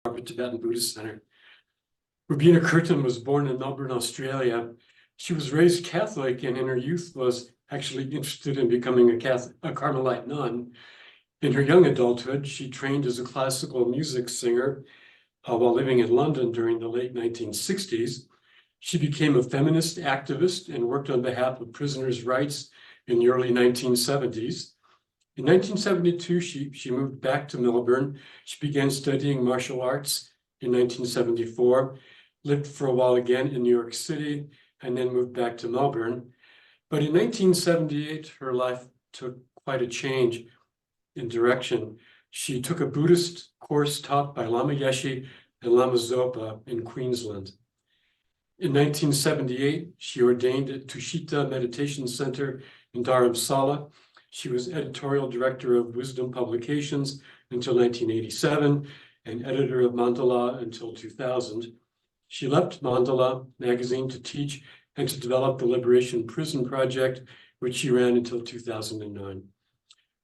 Tibetan Buddhist Center. Robina Curtin was born in Melbourne, Australia. She was raised Catholic and in her youth was actually interested in becoming a Carmelite nun. In her young adulthood, she trained as a classical music singer while living in London during the late 1960s. She became a feminist activist and worked on behalf of prisoners' rights in the early 1970s. In 1972, she moved back to Melbourne. She began studying martial arts in 1974, lived for a while again in New York City, and then moved back to Melbourne. But in 1978, her life took quite a change in direction. She took a Buddhist course taught by Lama Yeshe and Lama Zopa in Queensland. In 1978, she ordained at Tushita Meditation Center in Dharamsala. She was editorial director of Wisdom Publications until 1987 and editor of Mandala until 2000. She left Mandala magazine to teach and to develop the Liberation Prison Project, which she ran until 2009.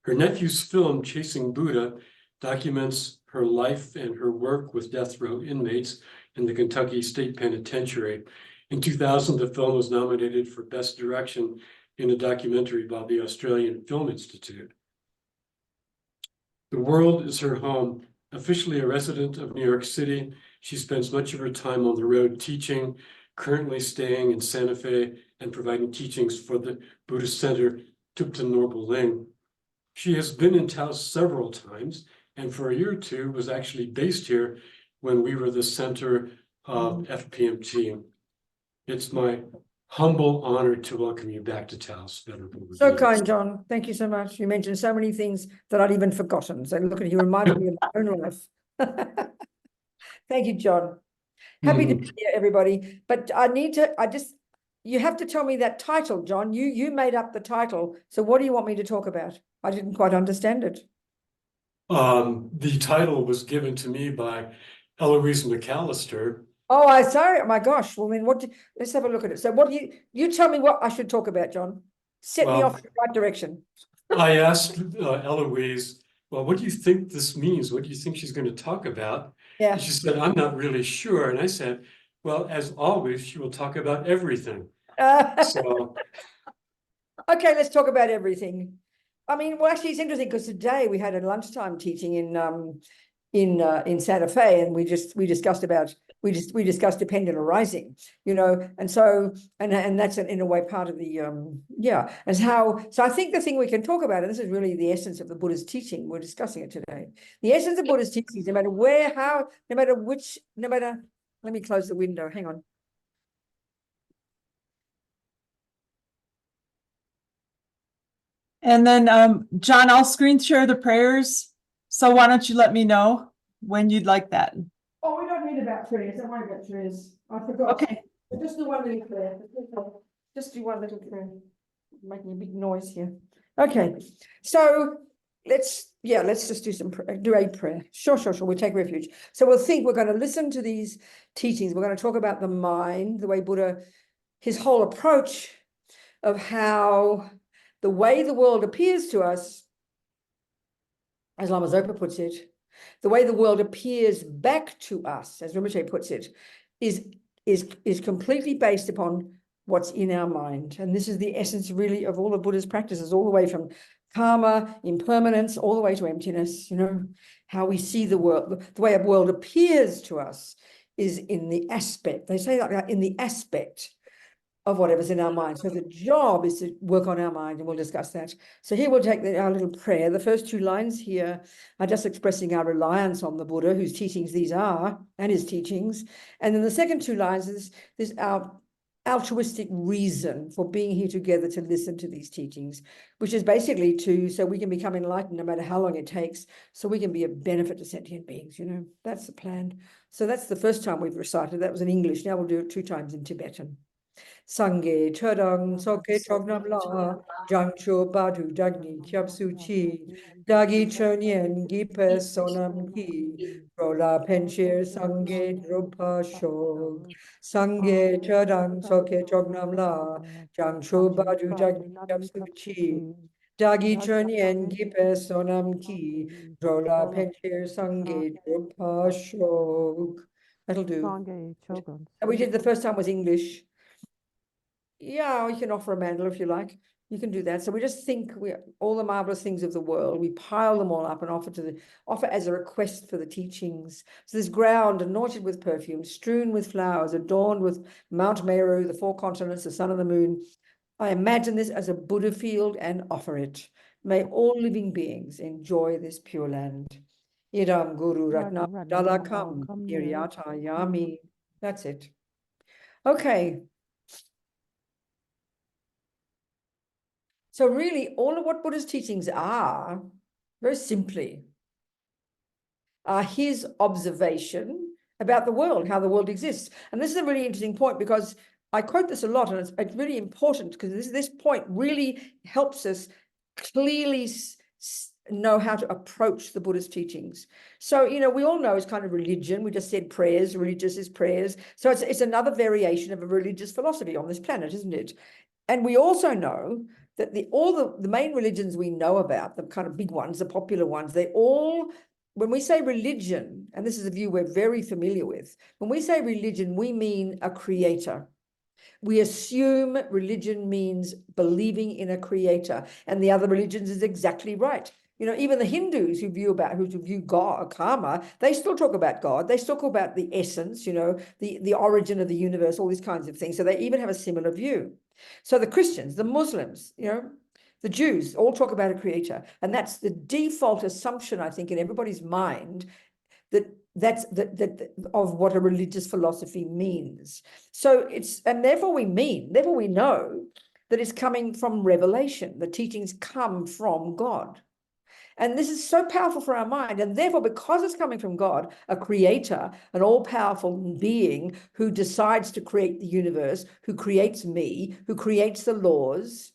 Her nephew's film, Chasing Buddha, documents her life and her work with death row inmates in the Kentucky State Penitentiary. In 2000, the film was nominated for Best Direction in a documentary by the Australian Film Institute. The world is her home. Officially a resident of New York City, she spends much of her time on the road teaching, currently staying in Santa Fe and providing teachings for the Buddhist Center Thupten Norpa Ling. She has been in Taos several times, and for a year or two was actually based here when we were the center of FPMT. It's my humble honor to welcome you back to Taos, Venerable. So kind, John. Thank you so much. You mentioned so many things that I'd even forgotten. So look at you, reminded me of my own life. Thank you, John. Happy to be here, everybody. But you have to tell me that title, John. You made up the title. So what do you want me to talk about? I didn't quite understand it. The title was given to me by Eloise McAllister. Oh, sorry. Oh my gosh. Well, then let's have a look at it. So what do you tell me what I should talk about, John? Set me off in the right direction. I asked Eloise, well, what do you think this means? What do you think she's going to talk about? Yeah. And she said, I'm not really sure. And I said, well, as always, she will talk about everything. So okay, let's talk about everything. I mean, well, actually, it's interesting because today we had a lunchtime teaching in Santa Fe, and we discussed dependent arising, and so that's in a way part of the as how. So I think the thing we can talk about, and this is really the essence of the Buddha's teaching, we're discussing it today. The essence of Buddha's teachings, no matter where, how, no matter which, no matter. Let me close the window. Hang on. And then, John, I'll screen share the prayers. So why don't you let me know when you'd like that? Oh, we don't need about prayers. Don't worry about prayers. I forgot. Okay. Just do one little prayer. Just do one little prayer. Making a big noise here. Okay. So let's just do a prayer. Sure. We'll take refuge. So we're going to listen to these teachings. We're going to talk about the mind, the way Buddha, his whole approach of how the way the world appears to us, as Lama Zopa puts it, the way the world appears back to us, as Rinpoche puts it, is completely based upon what's in our mind. And this is the essence really of all of Buddha's practices, all the way from karma, impermanence, all the way to emptiness, how we see the world, the way a world appears to us is in the aspect. They say that in the aspect of whatever's in our mind. So the job is to work on our mind, and we'll discuss that. So here we'll take our little prayer. The first two lines here are just expressing our reliance on the Buddha, whose teachings these are, and his teachings. And then the second two lines is our altruistic reason for being here together to listen to these teachings, which is basically so we can become enlightened no matter how long it takes, so we can be a benefit to sentient beings, That's the plan. So that's the first time we've recited. That was in English. Now we'll do it 2 times in Tibetan. Sangye chodang soke chognam la jangcho badu dagni kyapsu chi dagi chonyen gipe sonam ki rola penshir sangye drupa shog sangye chodang soke chognam la jangcho badu dagni kyapsu chi Dagi chonyen gipe sonam ki, drola pencher sange drupashog. That'll do. Sange chogan. And we did the first time was English. Yeah, you can offer a mandala if you like. You can do that. So we just think all the marvelous things of the world, we pile them all up and offer as a request for the teachings. So this ground anointed with perfume, strewn with flowers, adorned with Mount Meru, the 4 continents, the sun and the moon. I imagine this as a Buddha field and offer it. May all living beings enjoy this pure land. Idam Guru Ratna Dalakam Niriyata Yami. That's it. Okay. So really, all of what Buddha's teachings are, very simply, are his observation about the world, how the world exists. And this is a really interesting point because I quote this a lot, and it's really important because this point really helps us clearly know how to approach the Buddhist teachings. So, we all know it's kind of religion. We just said prayers, religious is prayers. So it's another variation of a religious philosophy on this planet, isn't it? And we also know that all the main religions we know about, the kind of big ones, the popular ones, they all, when we say religion, and this is a view we're very familiar with, when we say religion, we mean a creator. We assume religion means believing in a creator, and the other religions is exactly right. Even the Hindus who view God, karma, they still talk about God. They still talk about the essence, the origin of the universe, all these kinds of things. So they even have a similar view. So the Christians, the Muslims, the Jews all talk about a creator. And that's the default assumption, I think, in everybody's mind, that's of what a religious philosophy means. So therefore we know that it's coming from revelation. The teachings come from God. And this is so powerful for our mind. And therefore, because it's coming from God, a creator, an all-powerful being who decides to create the universe, who creates me, who creates the laws,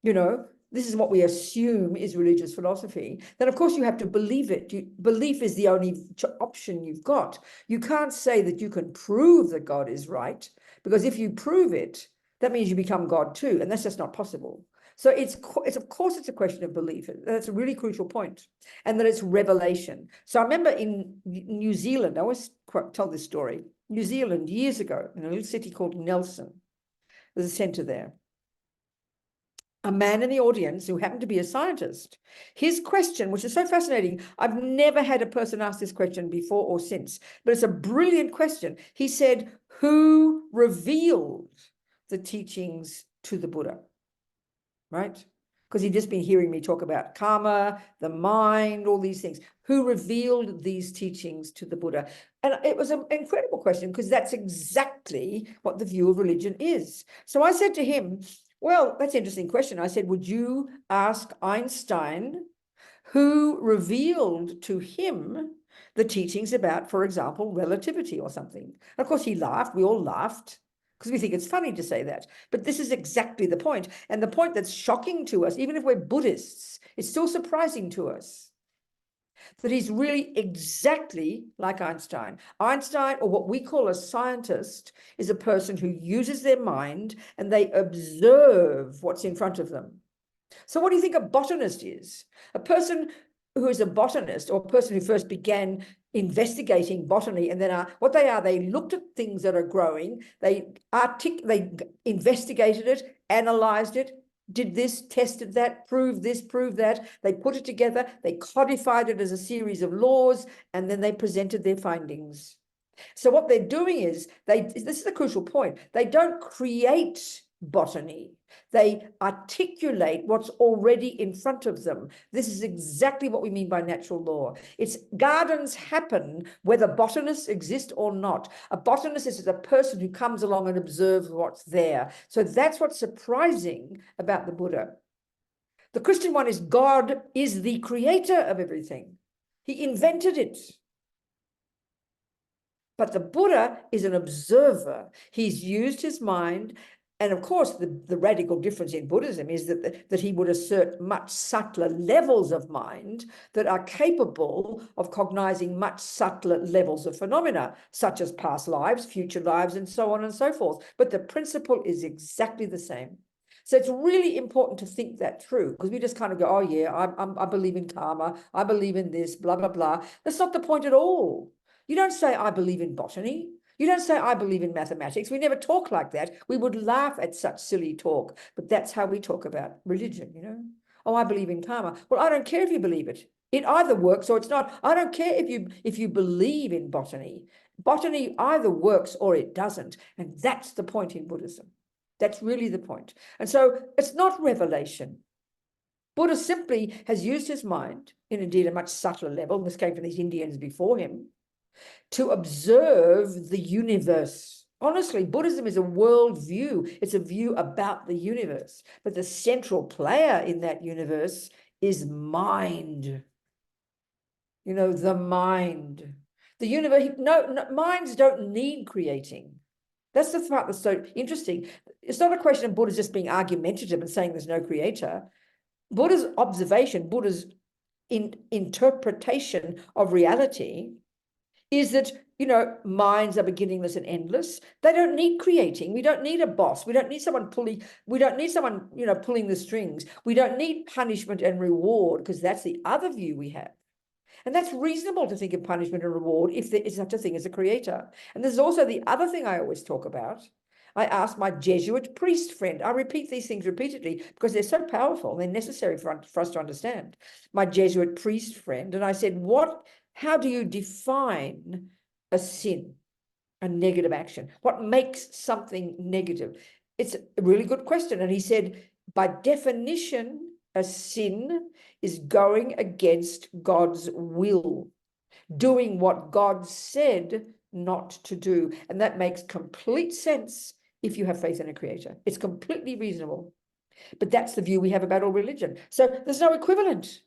this is what we assume is religious philosophy. Then, of course, you have to believe it. Belief is the only option you've got. You can't say that you can prove that God is right, because if you prove it, that means you become God too. And that's just not possible. So it's of course it's a question of belief. That's a really crucial point, and that it's revelation. So I remember in New Zealand, I always tell this story. New Zealand years ago, in a little city called Nelson, there's a centre there. A man in the audience who happened to be a scientist. His question, which is so fascinating, I've never had a person ask this question before or since, but it's a brilliant question. He said, "Who revealed the teachings to the Buddha?" Right? Because he'd just been hearing me talk about karma, the mind, all these things. Who revealed these teachings to the Buddha? And it was an incredible question, because that's exactly what the view of religion is. So I said to him, well, that's an interesting question. I said, would you ask Einstein who revealed to him the teachings about, for example, relativity or something? And of course, he laughed. We all laughed, because we think it's funny to say that. But this is exactly the point. And the point that's shocking to us, even if we're Buddhists, it's still surprising to us that he's really exactly like Einstein. Einstein, or what we call a scientist, is a person who uses their mind and they observe what's in front of them. So what do you think a botanist is? A person who is a botanist, or a person who first began investigating botany, and then they looked at things that are growing, they investigated it, analyzed it, did this, tested that, proved this, proved that, they put it together, they codified it as a series of laws, and then they presented their findings. So what they're doing is, this is a crucial point, they don't create botany. They articulate what's already in front of them. This is exactly what we mean by natural law. Gardens happen whether botanists exist or not. A botanist is a person who comes along and observes what's there. So that's what's surprising about the Buddha. The Christian one is God is the creator of everything. He invented it. But the Buddha is an observer. He's used his mind. And of course, the radical difference in Buddhism is that he would assert much subtler levels of mind that are capable of cognizing much subtler levels of phenomena, such as past lives, future lives, and so on and so forth. But the principle is exactly the same. So it's really important to think that through, because we just kind of go, oh yeah, I believe in karma, I believe in this, blah, blah, blah. That's not the point at all. You don't say, I believe in botany. You don't say, I believe in mathematics. We never talk like that. We would laugh at such silly talk, but that's how we talk about religion, you know? Oh, I believe in karma. Well, I don't care if you believe it. It either works or it's not. I don't care if you believe in botany. Botany either works or it doesn't. And that's the point in Buddhism. That's really the point. And so it's not revelation. Buddha simply has used his mind, in indeed a much subtler level, and this came from these Indians before him, to observe the universe. Honestly, Buddhism is a world view. It's a view about the universe. But the central player in that universe is mind. You know, the mind. The universe, no, minds don't need creating. That's the part that's so interesting. It's not a question of Buddha just being argumentative and saying there's no creator. Buddha's observation, Buddha's interpretation of reality is that, you know, minds are beginningless and endless. They don't need creating. We don't need a boss. We don't need someone pulling, you know, pulling the strings. We don't need punishment and reward, because that's the other view we have. And that's reasonable to think of punishment and reward if there is such a thing as a creator. And there's also the other thing I always talk about. I asked my Jesuit priest friend, I repeat these things repeatedly because they're so powerful, they're necessary for us to understand. My Jesuit priest friend, and I said, how do you define a sin, a negative action? What makes something negative? It's a really good question. And he said, by definition, a sin is going against God's will, doing what God said not to do. And that makes complete sense if you have faith in a creator. It's completely reasonable. But that's the view we have about all religion. So there's no equivalent.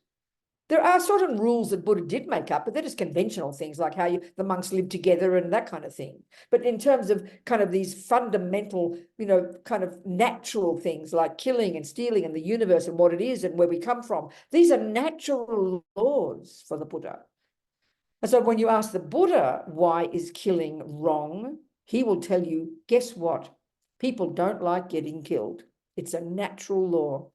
There are certain rules that Buddha did make up, but they're just conventional things like how the monks live together and that kind of thing. But in terms of kind of these fundamental, you know, kind of natural things like killing and stealing and the universe and what it is and where we come from, these are natural laws for the Buddha. And so when you ask the Buddha, why is killing wrong? He will tell you, guess what? People don't like getting killed. It's a natural law.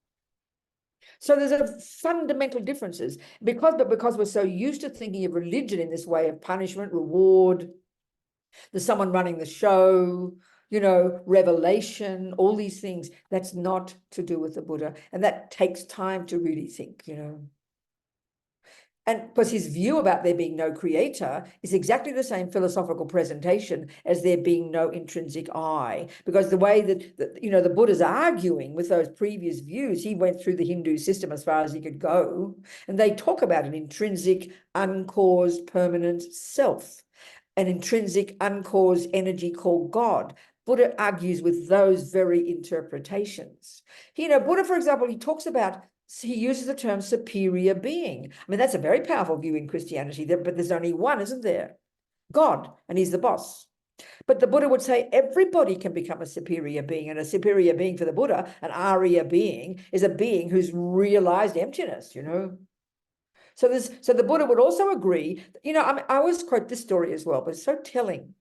So there's a fundamental differences because we're so used to thinking of religion in this way of punishment, reward, there's someone running the show, you know, revelation, all these things. That's not to do with the Buddha. And that takes time to really think, you know. And because his view about there being no creator is exactly the same philosophical presentation as there being no intrinsic I. Because the way that you know, the Buddha's arguing with those previous views, he went through the Hindu system as far as he could go. And they talk about an intrinsic, uncaused, permanent self, an intrinsic, uncaused energy called God. Buddha argues with those very interpretations. You know, Buddha, for example, he talks about, he uses the term superior being. I mean, that's a very powerful view in Christianity, but there's only one, isn't there? God, and he's the boss. But the Buddha would say everybody can become a superior being, and a superior being for the Buddha, an Arya being, is a being who's realized emptiness, you know. So the Buddha would also agree, you know, I always quote this story as well, but it's so telling.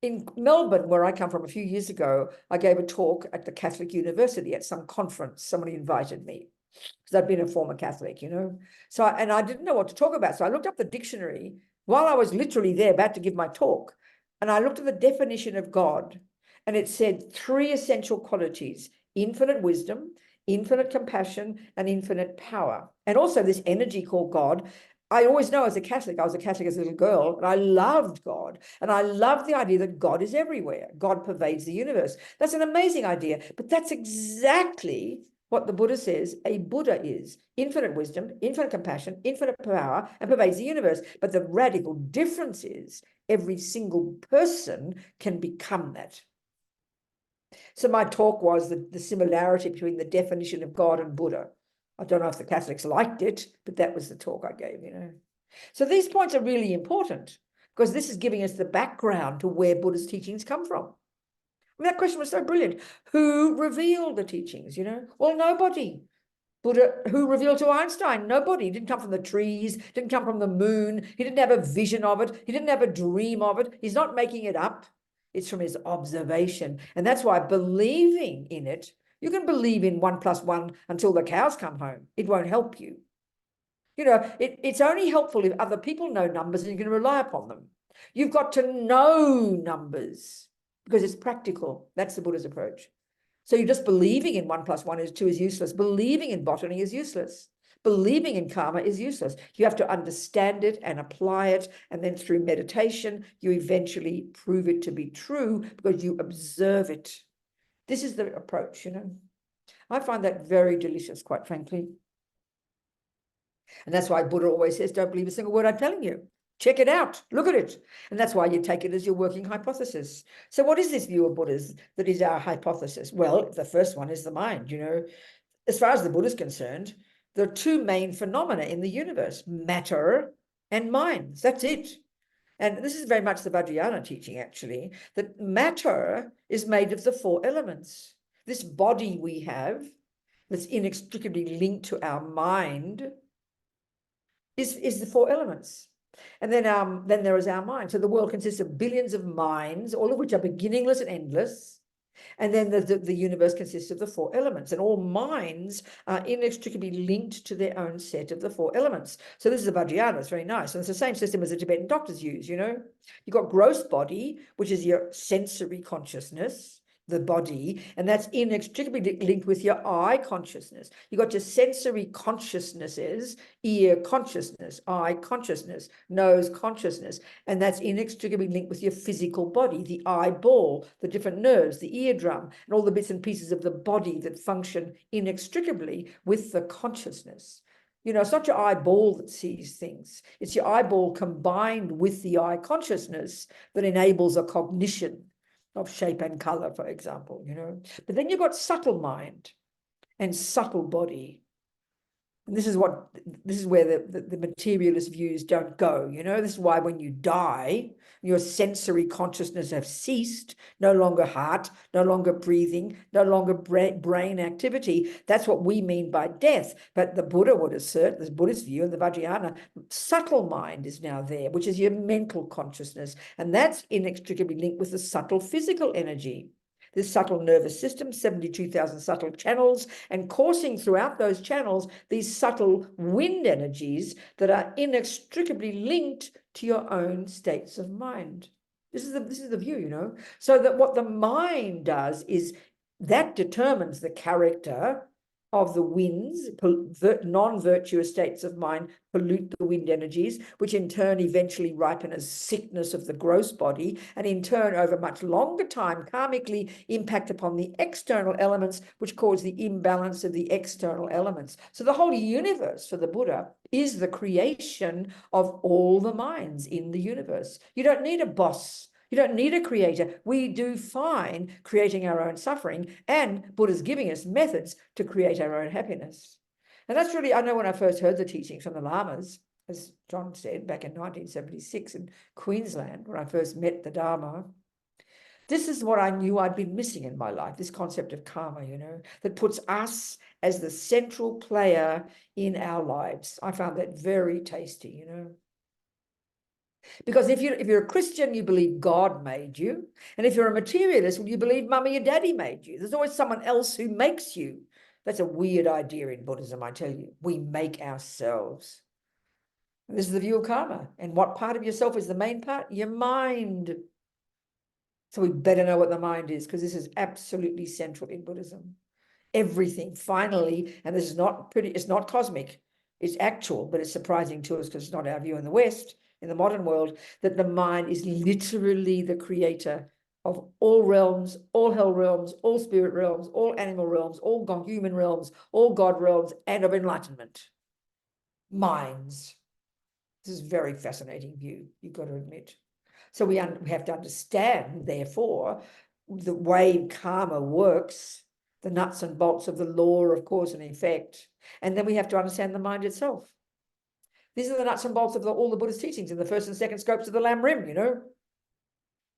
In Melbourne, where I come from, a few years ago, I gave a talk at the Catholic University at some conference. Somebody invited me because I'd been a former Catholic, you know. So, and I didn't know what to talk about. So I looked up the dictionary while I was literally there about to give my talk. And I looked at the definition of God, and it said 3 essential qualities: infinite wisdom, infinite compassion, and infinite power. And also this energy called God. I always know as a Catholic, I was a Catholic as a little girl, and I loved God. And I loved the idea that God is everywhere. God pervades the universe. That's an amazing idea. But that's exactly what the Buddha says a Buddha is: infinite wisdom, infinite compassion, infinite power, and pervades the universe. But the radical difference is every single person can become that. So my talk was the similarity between the definition of God and Buddha. I don't know if the Catholics liked it, but that was the talk I gave, you know. So these points are really important because this is giving us the background to where Buddha's teachings come from. I mean, that question was so brilliant. Who revealed the teachings, you know? Well, nobody. Buddha, who revealed to Einstein? Nobody. He didn't come from the trees, didn't come from the moon. He didn't have a vision of it. He didn't have a dream of it. He's not making it up. It's from his observation. And that's why believing in it, you can believe in 1 + 1 until the cows come home. It won't help you. You know, it's only helpful if other people know numbers and you can rely upon them. You've got to know numbers because it's practical. That's the Buddha's approach. So you're just believing in 1 + 1 is 2 is useless. Believing in botany is useless. Believing in karma is useless. You have to understand it and apply it. And then through meditation, you eventually prove it to be true because you observe it. This is the approach, you know. I find that very delicious, quite frankly. And that's why Buddha always says, don't believe a single word I'm telling you. Check it out, look at it. And that's why you take it as your working hypothesis. So what is this view of Buddha's that is our hypothesis? Well, the first one is the mind, you know. As far as the Buddha is concerned, there are 2 main phenomena in the universe, matter and minds. That's it. And this is very much the Vajrayana teaching, actually, that matter is made of the 4 elements. This body we have that's inextricably linked to our mind is the 4 elements. And then there is our mind. So the world consists of billions of minds, all of which are beginningless and endless. And then the universe consists of the 4 elements, and all minds are inextricably linked to their own set of the 4 elements. So this is the Vajrayana, it's very nice. And it's the same system as the Tibetan doctors use, you know. You've got gross body, which is your sensory consciousness, the body, and that's inextricably linked with your eye consciousness. You've got your sensory consciousnesses, ear consciousness, eye consciousness, nose consciousness, and that's inextricably linked with your physical body, the eyeball, the different nerves, the eardrum, and all the bits and pieces of the body that function inextricably with the consciousness. You know, it's not your eyeball that sees things. It's your eyeball combined with the eye consciousness that enables a cognition of shape and color, for example, you know. But then you've got subtle mind and subtle body. And this is where the materialist views don't go, you know. This is why when you die, your sensory consciousness have ceased, no longer heart, no longer breathing, no longer brain activity. That's what we mean by death. But the Buddha would assert, this Buddhist view and the Vajrayana, subtle mind is now there, which is your mental consciousness. And that's inextricably linked with the subtle physical energy. This subtle nervous system, 72,000 subtle channels, and coursing throughout those channels, these subtle wind energies that are inextricably linked to your own states of mind. This is the view, you know. So that what the mind does is that determines the character of the winds. Non-virtuous states of mind pollute the wind energies, which in turn eventually ripen as sickness of the gross body, and in turn over much longer time karmically impact upon the external elements, which cause the imbalance of the external elements. So the whole universe for the Buddha is the creation of all the minds in the universe. You don't need a boss. You don't need a creator. We do fine creating our own suffering, and Buddha's giving us methods to create our own happiness. And that's really, I know when I first heard the teachings from the Lamas, as John said, back in 1976 in Queensland, when I first met the Dharma, this is what I knew I'd been missing in my life, this concept of karma, you know, that puts us as the central player in our lives. I found that very tasty, you know. Because if you're a Christian, you believe God made you. And if you're a materialist, well, you believe mummy and daddy made you. There's always someone else who makes you. That's a weird idea in Buddhism, I tell you. We make ourselves. And this is the view of karma. And what part of yourself is the main part? Your mind. So we better know what the mind is, because this is absolutely central in Buddhism. Everything, finally, and this is not pretty, it's not cosmic. It's actual, but it's surprising to us because it's not our view in the West. In the modern world, that the mind is literally the creator of all realms, all hell realms, all spirit realms, all animal realms, all human realms, all God realms, and of enlightenment. Minds. This is a very fascinating view, you've got to admit. So we have to understand, therefore, the way karma works, the nuts and bolts of the law of cause and effect, and then we have to understand the mind itself. These are the nuts and bolts of all the Buddhist teachings in the first and second scopes of the Lam Rim, you know.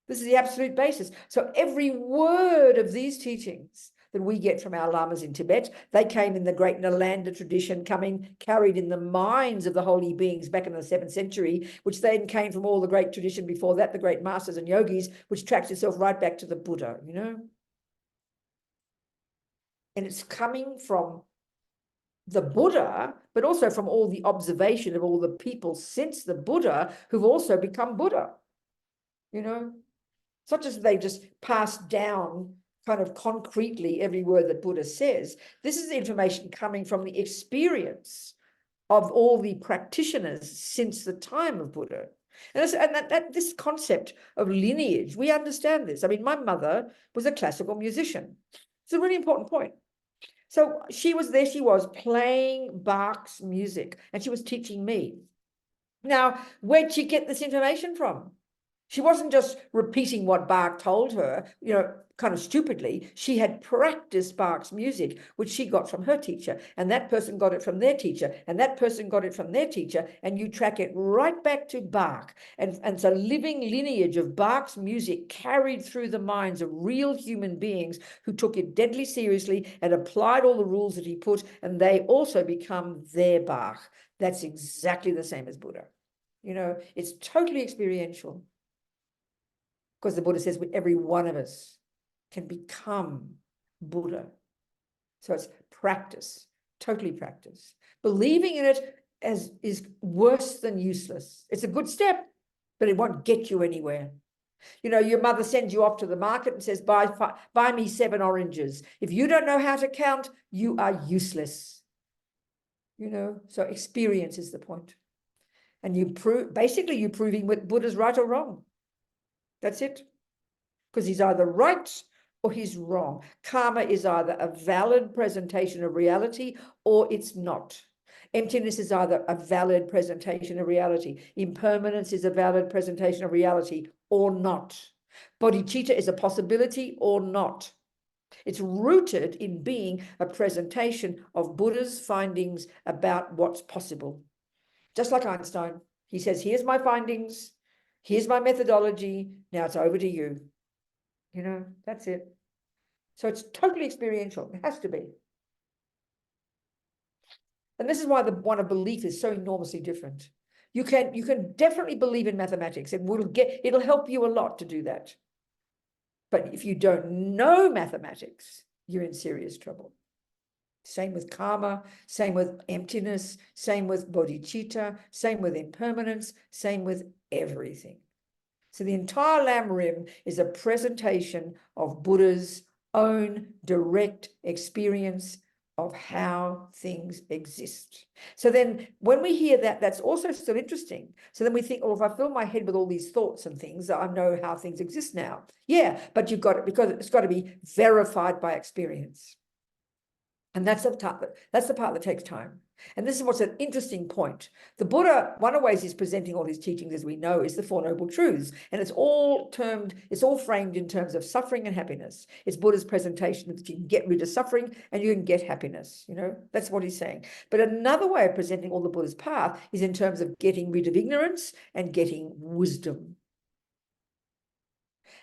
This is the absolute basis. So every word of these teachings that we get from our lamas in Tibet. They came in the great Nalanda tradition, carried in the minds of the holy beings back in the 7th century, which then came from all the great tradition before that, the great masters and yogis, which tracks itself right back to the Buddha, you know? And it's coming from the Buddha, but also from all the observation of all the people since the Buddha who've also become Buddha, you know? Such as they just passed down kind of concretely every word that Buddha says. This is information coming from the experience of all the practitioners since the time of Buddha. And this concept of lineage, we understand this. I mean, my mother was a classical musician. It's a really important point. So she was playing Bach's music, and she was teaching me. Now, where'd she get this information from? She wasn't just repeating what Bach told her, you know, kind of stupidly. She had practiced Bach's music, which she got from her teacher, and that person got it from their teacher, and that person got it from their teacher, and you track it right back to Bach. And it's a living lineage of Bach's music carried through the minds of real human beings who took it deadly seriously and applied all the rules that he put, and they also become their Bach. That's exactly the same as Buddha. You know, it's totally experiential. Because the Buddha says every one of us can become Buddha. So it's practice, totally practice. Believing in it is worse than useless. It's a good step, but it won't get you anywhere. You know, your mother sends you off to the market and says, buy me 7 oranges. If you don't know how to count, you are useless. You know, so experience is the point. And you're proving what Buddha's right or wrong. That's it. Because he's either right or he's wrong. Karma is either a valid presentation of reality or it's not. Emptiness is either a valid presentation of reality. Impermanence is a valid presentation of reality or not. Bodhicitta is a possibility or not. It's rooted in being a presentation of Buddha's findings about what's possible. Just like Einstein. He says, here's my findings. Here's my methodology. Now it's over to you. You know, that's it. So it's totally experiential. It has to be. And this is why the one of belief is so enormously different. You can definitely believe in mathematics. It'll help you a lot to do that. But if you don't know mathematics, you're in serious trouble. Same with karma, same with emptiness, same with bodhicitta, same with impermanence, same with everything. So the entire Lam Rim is a presentation of Buddha's own direct experience of how things exist. So then when we hear that, that's also still interesting. So then we think, oh, if I fill my head with all these thoughts and things, I know how things exist now. Yeah, but you've got it, because it's got to be verified by experience. And that's the part that takes time. And this is what's an interesting point. The Buddha, one of the ways he's presenting all his teachings, as we know, is the Four Noble Truths. And it's all framed in terms of suffering and happiness. It's Buddha's presentation that you can get rid of suffering and you can get happiness. You know, that's what he's saying. But another way of presenting all the Buddha's path is in terms of getting rid of ignorance and getting wisdom.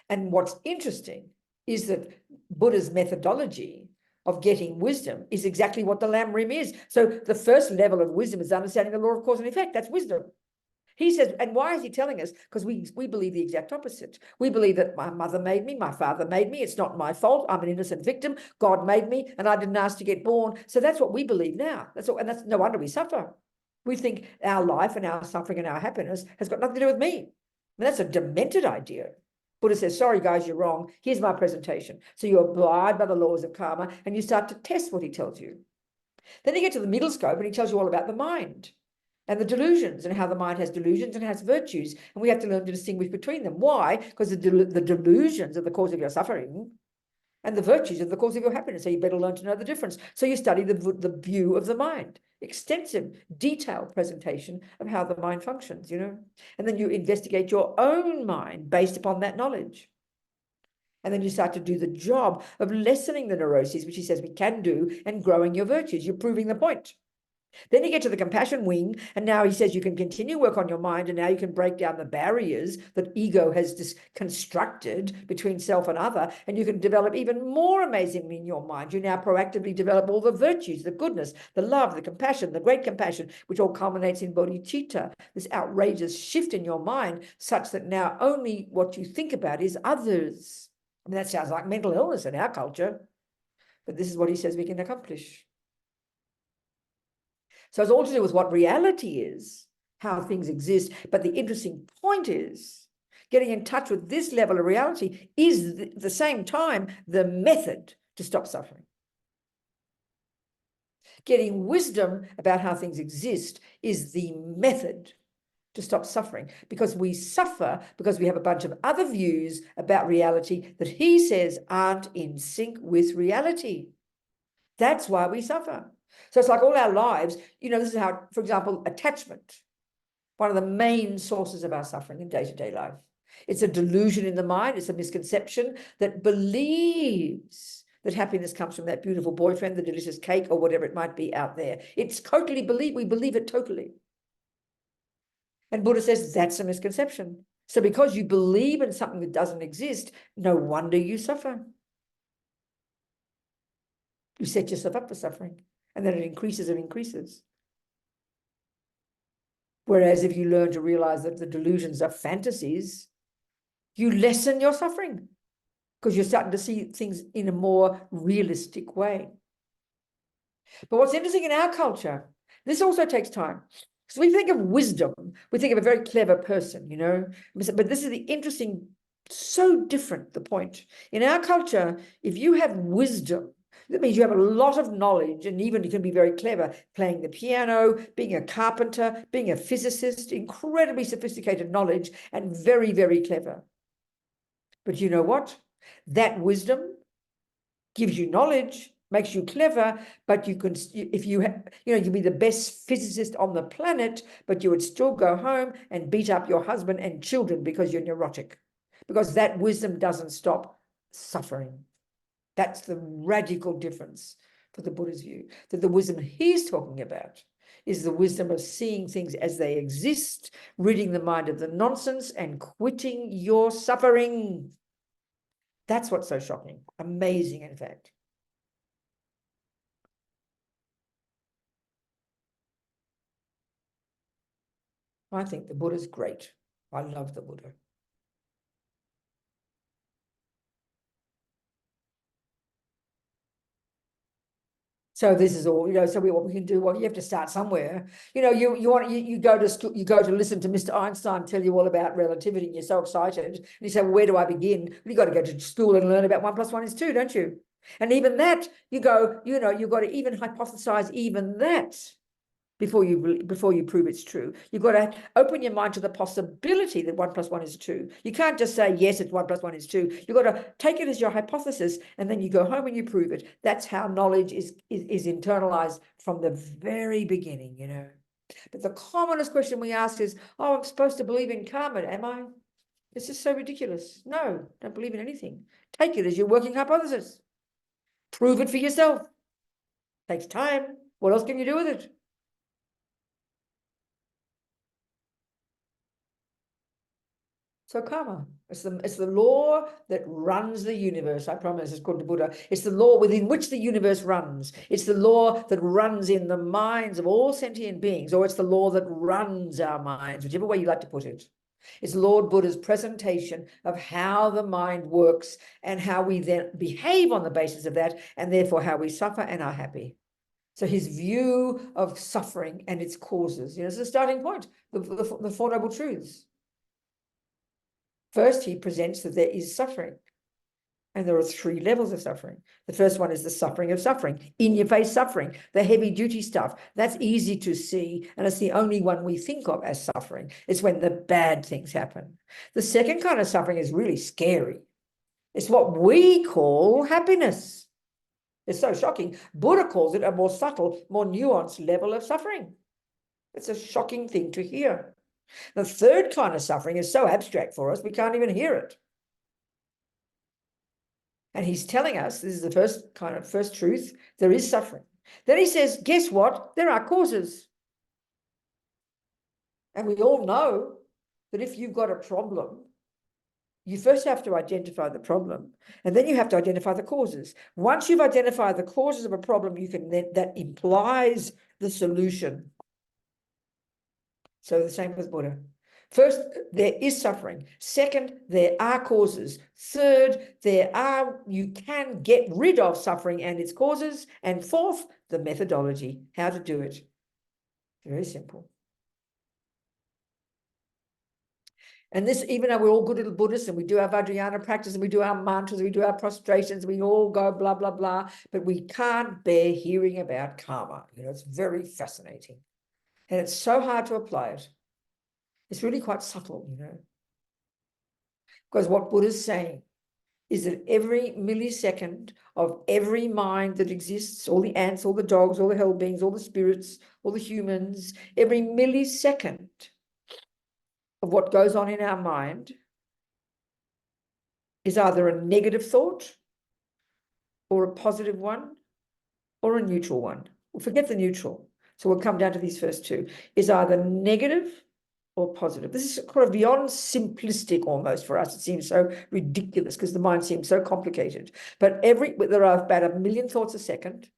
And what's interesting is that Buddha's methodology of getting wisdom is exactly what the Lam Rim is. So the first level of wisdom is understanding the law of cause and effect. That's wisdom. He says, and why is he telling us? Because we believe the exact opposite. We believe that my mother made me, my father made me, it's not my fault, I'm an innocent victim, God made me, and I didn't ask to get born. So that's what we believe now. And that's no wonder we suffer. We think our life and our suffering and our happiness has got nothing to do with me. And that's a demented idea. Buddha says, sorry, guys, you're wrong. Here's my presentation. So you abide by the laws of karma and you start to test what he tells you. Then you get to the middle scope and he tells you all about the mind and the delusions and how the mind has delusions and has virtues. And we have to learn to distinguish between them. Why? Because the delusions are the cause of your suffering and the virtues are the cause of your happiness. So you better learn to know the difference. So you study the view of the mind. Extensive, detailed presentation of how the mind functions, you know. And then you investigate your own mind based upon that knowledge. And then you start to do the job of lessening the neuroses, which he says we can do, and growing your virtues. You're proving the point. Then you get to the compassion wing, and now he says you can continue work on your mind, and now you can break down the barriers that ego has constructed between self and other, and you can develop even more amazingly in your mind. You now proactively develop all the virtues, the goodness, the love, the compassion, the great compassion, which all culminates in bodhicitta, this outrageous shift in your mind, such that now only what you think about is others. I mean, that sounds like mental illness in our culture, but this is what he says we can accomplish. So it's all to do with what reality is, how things exist. But the interesting point is getting in touch with this level of reality is at the same time the method to stop suffering. Getting wisdom about how things exist is the method to stop suffering, because we suffer because we have a bunch of other views about reality that he says aren't in sync with reality. That's why we suffer. So it's like all our lives, this is how, for example, attachment, one of the main sources of our suffering in day-to-day life. It's a delusion in the mind. It's a misconception that believes that happiness comes from that beautiful boyfriend, the delicious cake, or whatever it might be out there. It's totally we believe it totally. And Buddha says that's a misconception. So because you believe in something that doesn't exist, no wonder you suffer. You set yourself up for suffering, and then it increases and increases. Whereas if you learn to realize that the delusions are fantasies, you lessen your suffering because you're starting to see things in a more realistic way. But what's interesting in our culture, this also takes time. So we think of wisdom, we think of a very clever person, but this is the interesting, so different, the point. In our culture, if you have wisdom, that means you have a lot of knowledge, and even you can be very clever, playing the piano, being a carpenter, being a physicist, incredibly sophisticated knowledge, and very, very clever. But you know what? That wisdom gives you knowledge, makes you clever, but you can, if you you'd be the best physicist on the planet, but you would still go home and beat up your husband and children because you're neurotic, because that wisdom doesn't stop suffering. That's the radical difference for the Buddha's view, that the wisdom he's talking about is the wisdom of seeing things as they exist, ridding the mind of the nonsense, and quitting your suffering. That's what's so shocking, amazing, in fact. I think the Buddha's great. I love the Buddha. So this is all, so what we can do, well, you have to start somewhere. You go to school, you go to listen to Mr. Einstein tell you all about relativity, and you're so excited. And you say, well, where do I begin? Well, you got to go to school and learn about 1 + 1 is 2, don't you? And even that, you've got to even hypothesize even that before you prove it's true. You've got to open your mind to the possibility that 1 + 1 is 2. You can't just say, yes, it's 1 + 1 is 2. You've got to take it as your hypothesis, and then you go home and you prove it. That's how knowledge is internalized from the very beginning, But the commonest question we ask is, oh, I'm supposed to believe in karma, am I? It's just so ridiculous. No, don't believe in anything. Take it as your working hypothesis. Prove it for yourself. Takes time. What else can you do with it? So karma, it's the law that runs the universe. I promise, it's called the Buddha. It's the law within which the universe runs. It's the law that runs in the minds of all sentient beings, or it's the law that runs our minds, whichever way you like to put it. It's Lord Buddha's presentation of how the mind works and how we then behave on the basis of that, and therefore how we suffer and are happy. So his view of suffering and its causes, is the starting point, the Four Noble Truths. First, he presents that there is suffering, and there are 3 levels of suffering. The first one is the suffering of suffering, in-your-face suffering, the heavy-duty stuff. That's easy to see, and it's the only one we think of as suffering. It's when the bad things happen. The second kind of suffering is really scary. It's what we call happiness. It's so shocking. Buddha calls it a more subtle, more nuanced level of suffering. It's a shocking thing to hear. The third kind of suffering is so abstract for us, we can't even hear it. And he's telling us, this is the first truth, there is suffering. Then he says, guess what? There are causes. And we all know that if you've got a problem, you first have to identify the problem, and then you have to identify the causes. Once you've identified the causes of a problem, you can then, that implies the solution. So the same with Buddha. First, there is suffering. Second, there are causes. Third, you can get rid of suffering and its causes. And fourth, the methodology, how to do it. Very simple. And this, even though we're all good little Buddhists and we do our Vajrayana practice and we do our mantras, we do our prostrations, we all go blah, blah, blah, but we can't bear hearing about karma. You know, it's very fascinating. And it's so hard to apply it. It's really quite subtle, you know. Because what Buddha's saying is that every millisecond of every mind that exists, all the ants, all the dogs, all the hell beings, all the spirits, all the humans, every millisecond of what goes on in our mind is either a negative thought or a positive one or a neutral one. We'll forget the neutral. So we'll come down to these first two. Is either negative or positive. This is kind of beyond simplistic almost for us. It seems so ridiculous because the mind seems so complicated. But there are about 1 million thoughts a second.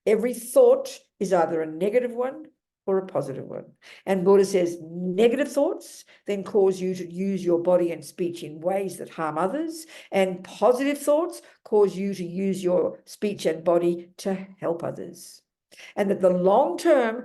Every thought is either a negative one or a positive one. And Buddha says negative thoughts then cause you to use your body and speech in ways that harm others, and positive thoughts cause you to use your speech and body to help others. And that the long-term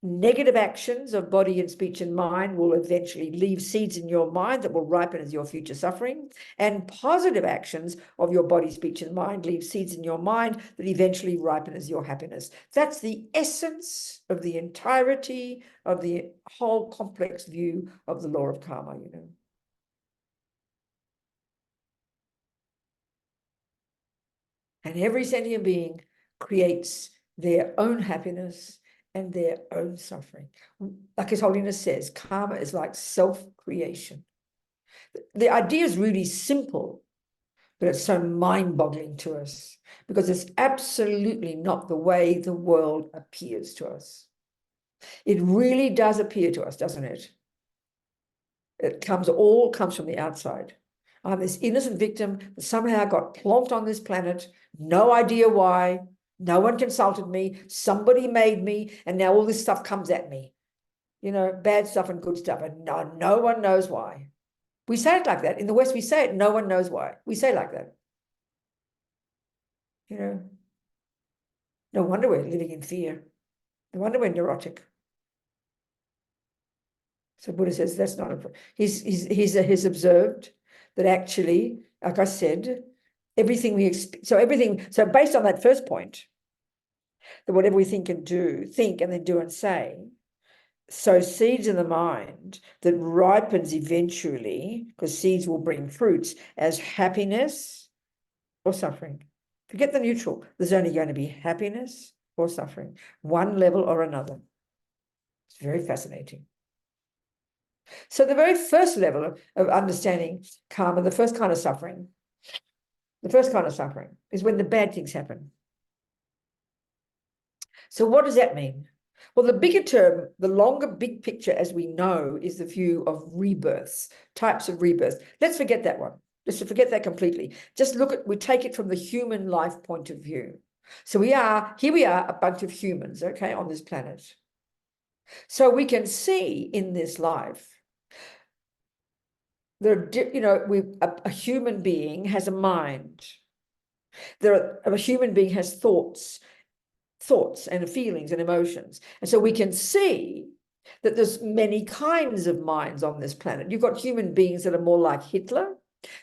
negative actions of body and speech and mind will eventually leave seeds in your mind that will ripen as your future suffering, and positive actions of your body, speech, and mind leave seeds in your mind that eventually ripen as your happiness. That's the essence of the entirety of the whole complex view of the law of karma, you know. And every sentient being creates their own happiness and their own suffering. Like His Holiness says, karma is like self-creation. The idea is really simple, but it's so mind-boggling to us because it's absolutely not the way the world appears to us. It really does appear to us, doesn't it? All comes from the outside. I'm this innocent victim that somehow got plonked on this planet, no idea why. No one consulted me, somebody made me, and now all this stuff comes at me. You know, bad stuff and good stuff, and no one knows why. We say it like that. In the West, we say it, no one knows why. We say like that. You know, no wonder we're living in fear. No wonder we're neurotic. So Buddha says that's not a problem. He's observed that actually, like I said, everything we so based on that first point, that whatever we think and then do and say, sow seeds in the mind that ripens eventually, because seeds will bring fruits as happiness or suffering. Forget the neutral. There's only going to be happiness or suffering, one level or another. It's very fascinating. So the very first level of understanding karma, the first kind of suffering is when the bad things happen. So what does that mean? Well, the bigger term, the longer big picture, as we know, is the view of rebirths, types of rebirths. Let's forget that one. Let's forget that completely. Just we take it from the human life point of view. So here we are, a bunch of humans, okay, on this planet. So we can see in this life, a human being has a mind. A human being has thoughts and feelings and emotions. And so we can see that there's many kinds of minds on this planet. You've got human beings that are more like Hitler,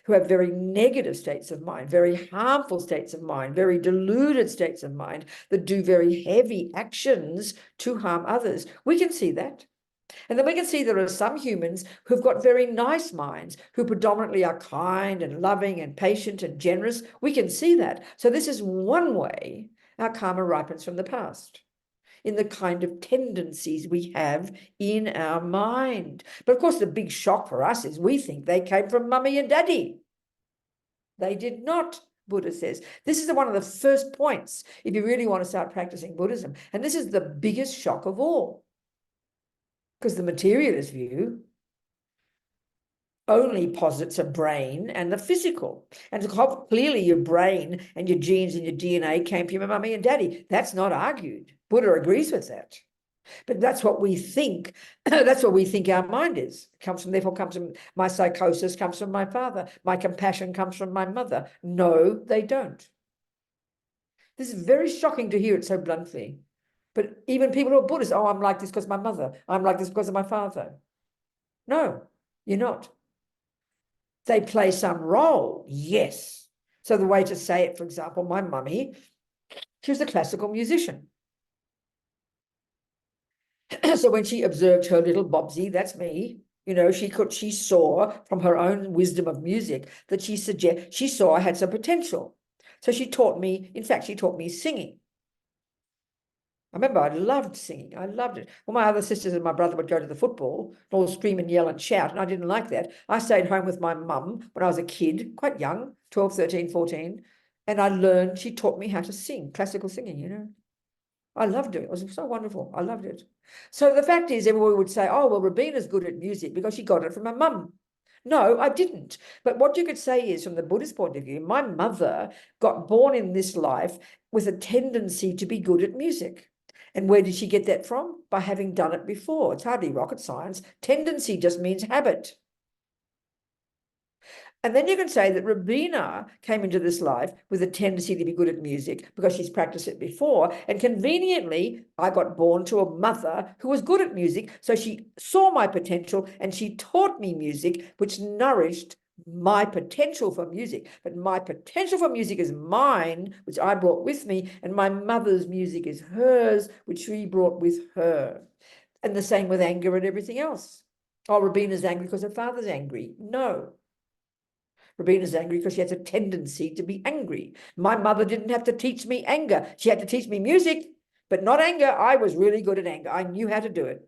who have very negative states of mind, very harmful states of mind, very deluded states of mind that do very heavy actions to harm others. We can see that. And then we can see there are some humans who've got very nice minds, who predominantly are kind and loving and patient and generous. We can see that. So this is one way our karma ripens from the past, in the kind of tendencies we have in our mind. But of course, the big shock for us is we think they came from mummy and daddy. They did not. Buddha says. This is one of the first points if you really want to start practicing Buddhism. And this is the biggest shock of all. Because the materialist view only posits a brain and the physical. And clearly your brain and your genes and your DNA came from your mummy and daddy. That's not argued. Buddha agrees with that. But that's what we think. That's what we think our mind is. Therefore comes from my psychosis, comes from my father. My compassion comes from my mother. No, they don't. This is very shocking to hear it so bluntly. But even people who are Buddhists, oh, I'm like this because of my mother. I'm like this because of my father. No, you're not. They play some role, yes. So the way to say it, for example, my mummy, she was a classical musician. So when she observed her little Bobsy, that's me, you know, she saw from her own wisdom of music that she saw I had some potential. So she taught me, in fact, she taught me singing. I remember I loved singing. I loved it. Well, my other sisters and my brother would go to the football and all scream and yell and shout, and I didn't like that. I stayed home with my mum when I was a kid, quite young, 12, 13, 14, and I learned, she taught me how to sing, classical singing, you know. I loved it. It was so wonderful. I loved it. So the fact is, everyone would say, oh, well, Robina's good at music because she got it from her mum. No, I didn't. But what you could say is, from the Buddhist point of view, my mother got born in this life with a tendency to be good at music. And where did she get that from? By having done it before. It's hardly rocket science. Tendency just means habit. And then you can say that Robina came into this life with a tendency to be good at music because she's practiced it before. And conveniently, I got born to a mother who was good at music. So she saw my potential and she taught me music, which nourished my potential for music. But my potential for music is mine, which I brought with me. And my mother's music is hers, which she brought with her. And the same with anger and everything else. Oh, Robina's angry because her father's angry. No. Robina's angry because she has a tendency to be angry. My mother didn't have to teach me anger. She had to teach me music, but not anger. I was really good at anger. I knew how to do it.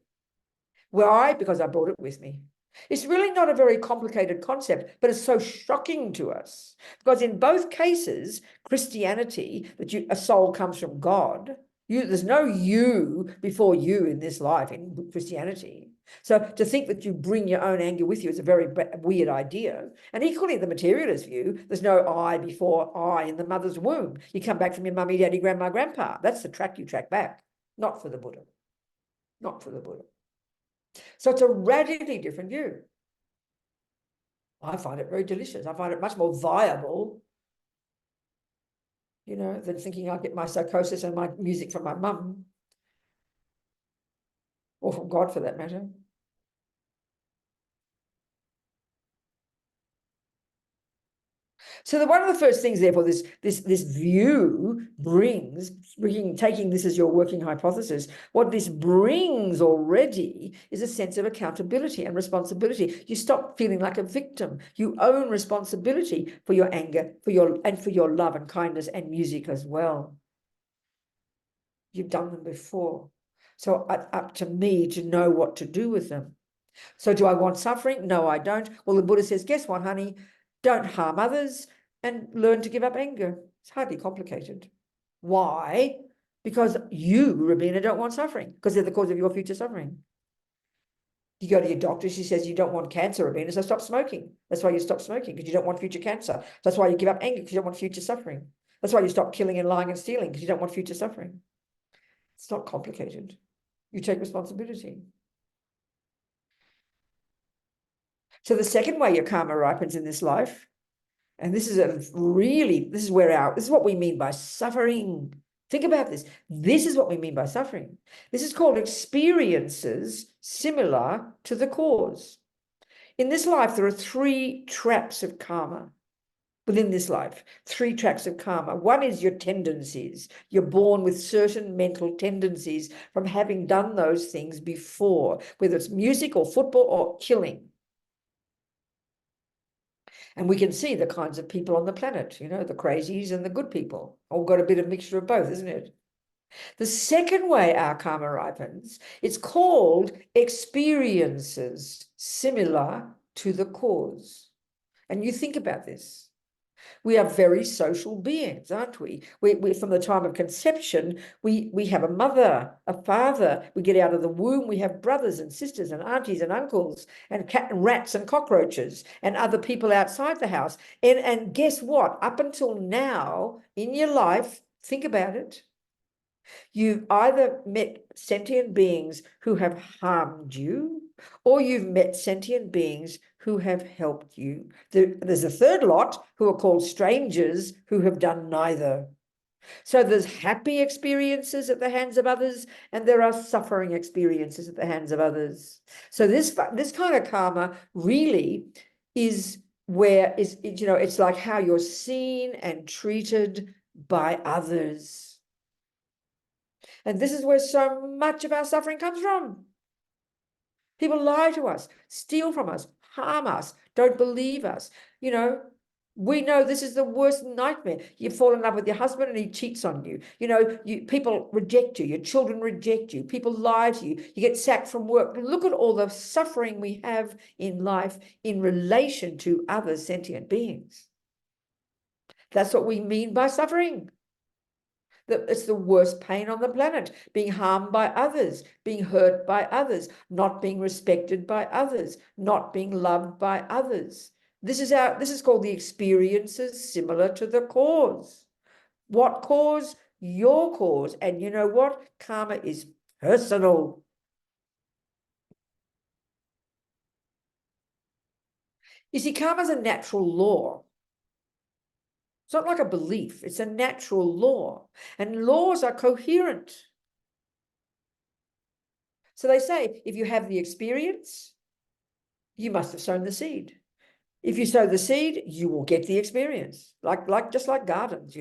Why? Because I brought it with me. It's really not a very complicated concept, but it's so shocking to us because in both cases, Christianity, that a soul comes from God. There's no you before you in this life in Christianity. So to think that you bring your own anger with you is a very weird idea. And equally, the materialist view, there's no I before I in the mother's womb. You come back from your mummy, daddy, grandma, grandpa. That's the track you track back. Not for the Buddha. Not for the Buddha. So it's a radically different view. I find it very delicious. I find it much more viable, you know, than thinking I'll get my psychosis and my music from my mum. Or from God, for that matter. So one of the first things, therefore, this view taking this as your working hypothesis, what this brings already is a sense of accountability and responsibility. You stop feeling like a victim. You own responsibility for your anger, for your love and kindness and music as well. You've done them before. So up to me to know what to do with them. So do I want suffering? No, I don't. Well, the Buddha says, guess what, honey? Don't harm others and learn to give up anger. It's hardly complicated. Why? Because you, Robina, don't want suffering because they're the cause of your future suffering. You go to your doctor, she says you don't want cancer, Robina, so stop smoking. That's why you stop smoking, because you don't want future cancer. That's why you give up anger, because you don't want future suffering. That's why you stop killing and lying and stealing, because you don't want future suffering. It's not complicated. You take responsibility. So the second way your karma ripens in this life, and this is what we mean by suffering. Think about this. This is what we mean by suffering. This is called experiences similar to the cause. In this life, there are 3 traps of karma. Within this life, 3 tracks of karma. One is your tendencies. You're born with certain mental tendencies from having done those things before, whether it's music or football or killing. And we can see the kinds of people on the planet, you know, the crazies and the good people. All got a bit of mixture of both, isn't it? The second way our karma ripens, it's called experiences similar to the cause. And you think about this. We are very social beings, aren't we? We from the time of conception, we have a mother, a father. We get out of the womb, we have brothers and sisters and aunties and uncles and cat and rats and cockroaches and other people outside the house. And guess what? Up until now in your life, think about it. You've either met sentient beings who have harmed you, or you've met sentient beings who have helped you. There's a third lot who are called strangers who have done neither. So there's happy experiences at the hands of others, and there are suffering experiences at the hands of others. So this kind of karma really is it's like how you're seen and treated by others. And this is where so much of our suffering comes from. People lie to us, steal from us, harm us, don't believe us. We know this is the worst nightmare. You fall in love with your husband and he cheats on you. People reject you. Your children reject you. People lie to you. You get sacked from work. Look at all the suffering we have in life in relation to other sentient beings. That's what we mean by suffering. That it's the worst pain on the planet, being harmed by others, being hurt by others, not being respected by others, not being loved by others. This is called the experiences similar to the cause. What cause? Your cause. And you know what? Karma is personal. You see, karma is a natural law. It's not like a belief, it's a natural law. And laws are coherent. So they say, if you have the experience, you must have sown the seed. If you sow the seed, you will get the experience, just like gardens,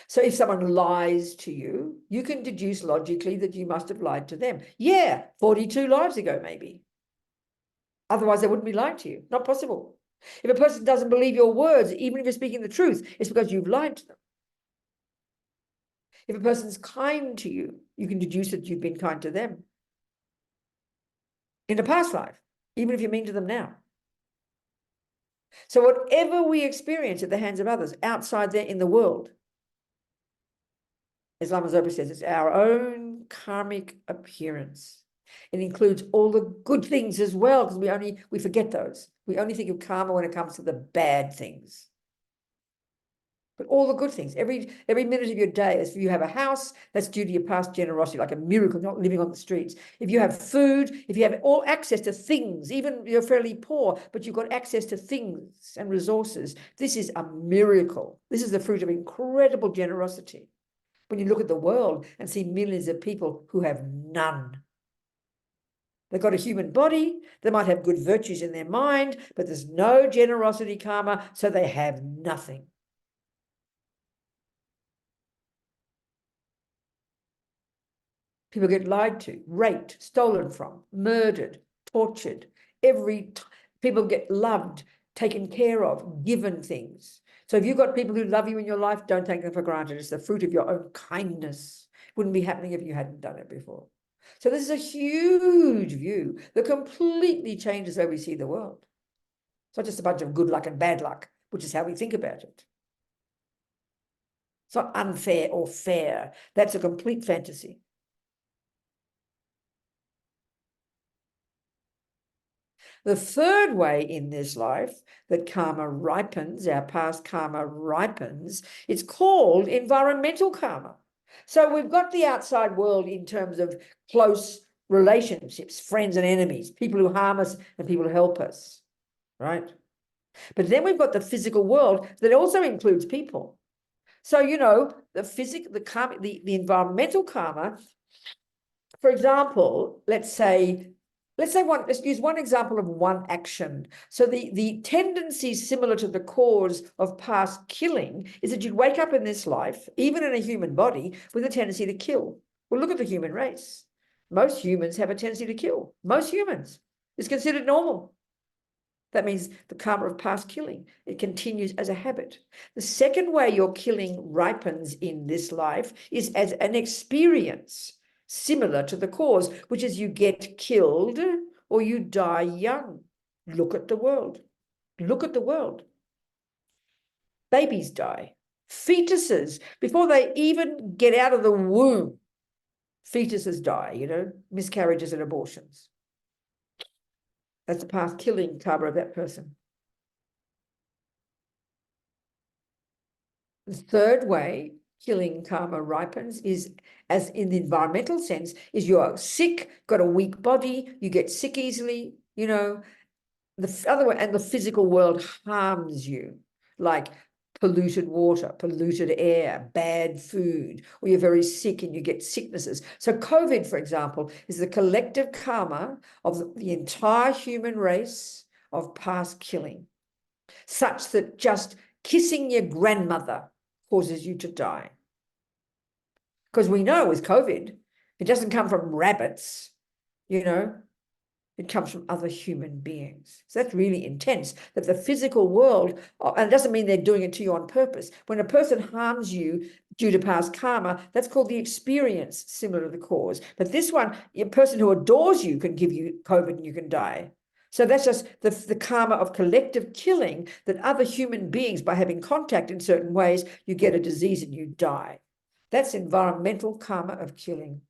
So if someone lies to you, you can deduce logically that you must have lied to them. Yeah, 42 lives ago, maybe. Otherwise, they wouldn't be lying to you. Not possible. If a person doesn't believe your words, even if you're speaking the truth, it's because you've lied to them. If a person's kind to you, you can deduce that you've been kind to them in a past life, even if you're mean to them now. So whatever we experience at the hands of others outside there in the world, as Lama Zopa says, it's our own karmic appearance. It includes all the good things as well, because we forget those. We only think of karma when it comes to the bad things. But all the good things, every minute of your day, if you have a house, that's due to your past generosity, like a miracle, not living on the streets. If you have food, if you have all access to things, even you're fairly poor, but you've got access to things and resources, this is a miracle. This is the fruit of incredible generosity. When you look at the world and see millions of people who have none. They've got a human body, they might have good virtues in their mind, but there's no generosity karma, so they have nothing. People get lied to, raped, stolen from, murdered, tortured. People get loved, taken care of, given things. So if you've got people who love you in your life, don't take them for granted. It's the fruit of your own kindness. It wouldn't be happening if you hadn't done it before. So this is a huge view that completely changes the way we see the world. It's not just a bunch of good luck and bad luck, which is how we think about it. It's not unfair or fair. That's a complete fantasy. The third way in this life that karma ripens, our past karma ripens, it's called environmental karma. So we've got the outside world in terms of close relationships, friends and enemies, people who harm us and people who help us, right? But then we've got the physical world that also includes people. So, the environmental karma, for example, let's use one example of one action. So the tendency similar to the cause of past killing is that you'd wake up in this life, even in a human body, with a tendency to kill. Well, look at the human race. Most humans have a tendency to kill. Most humans. It's considered normal. That means the karma of past killing. It continues as a habit. The second way your killing ripens in this life is as an experience similar to the cause, which is you get killed or you die young. Look at the world. Look at the world. Babies die. Fetuses, before they even get out of the womb, fetuses die, you know, miscarriages and abortions. That's the past killing karma of that person. The third way killing karma ripens is, as in the environmental sense, is you're sick, got a weak body, you get sick easily, you know. The other way, and the physical world harms you, like polluted water, polluted air, bad food, or you're very sick and you get sicknesses. So COVID, for example, is the collective karma of the entire human race of past killing, such that just kissing your grandmother causes you to die. Because we know with COVID, it doesn't come from rabbits, you know, it comes from other human beings. So that's really intense, that the physical world, and it doesn't mean they're doing it to you on purpose. When a person harms you due to past karma, that's called the experience, similar to the cause. But this one, a person who adores you can give you COVID and you can die. So that's just the karma of collective killing, that other human beings, by having contact in certain ways, you get a disease and you die. That's environmental karma of killing.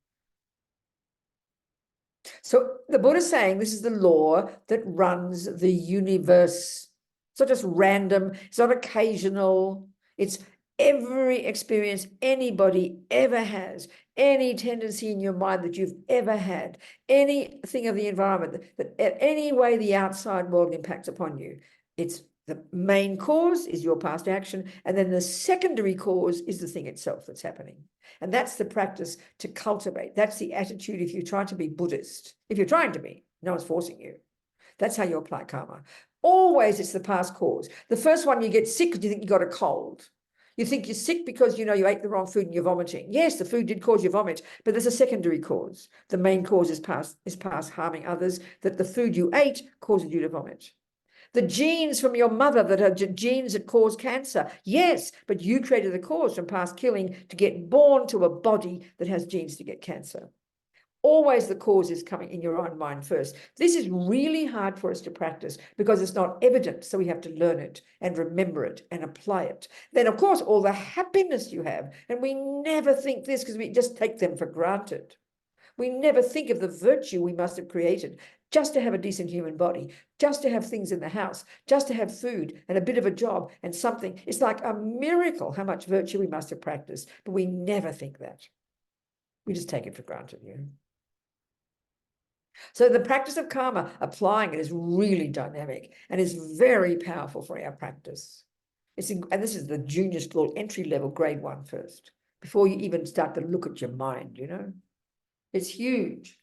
So the Buddha is saying this is the law that runs the universe. It's not just random, it's not occasional, it's every experience anybody ever has, any tendency in your mind that you've ever had, anything of the environment, that any way the outside world impacts upon you. It's the main cause is your past action, and then the secondary cause is the thing itself that's happening. And that's the practice to cultivate. That's the attitude if you're trying to be Buddhist. If you're trying to be, no one's forcing you. That's how you apply karma. Always it's the past cause. The first one, you get sick because you think you got a cold. You think you're sick because, you know, you ate the wrong food and you're vomiting. Yes, the food did cause you vomit, but there's a secondary cause. The main cause is past harming others, that the food you ate causes you to vomit. The genes from your mother that are genes that cause cancer. Yes, but you created the cause from past killing to get born to a body that has genes to get cancer. Always the cause is coming in your own mind first. This is really hard for us to practice because it's not evident. So we have to learn it and remember it and apply it. Then, of course, all the happiness you have, and we never think this because we just take them for granted. We never think of the virtue we must have created just to have a decent human body, just to have things in the house, just to have food and a bit of a job and something. It's like a miracle how much virtue we must have practiced, but we never think that. We just take it for granted, you know. So the practice of karma, applying it, is really dynamic and is very powerful for our practice. And this is the junior school entry level, grade 1 first, before you even start to look at your mind, you know. It's huge.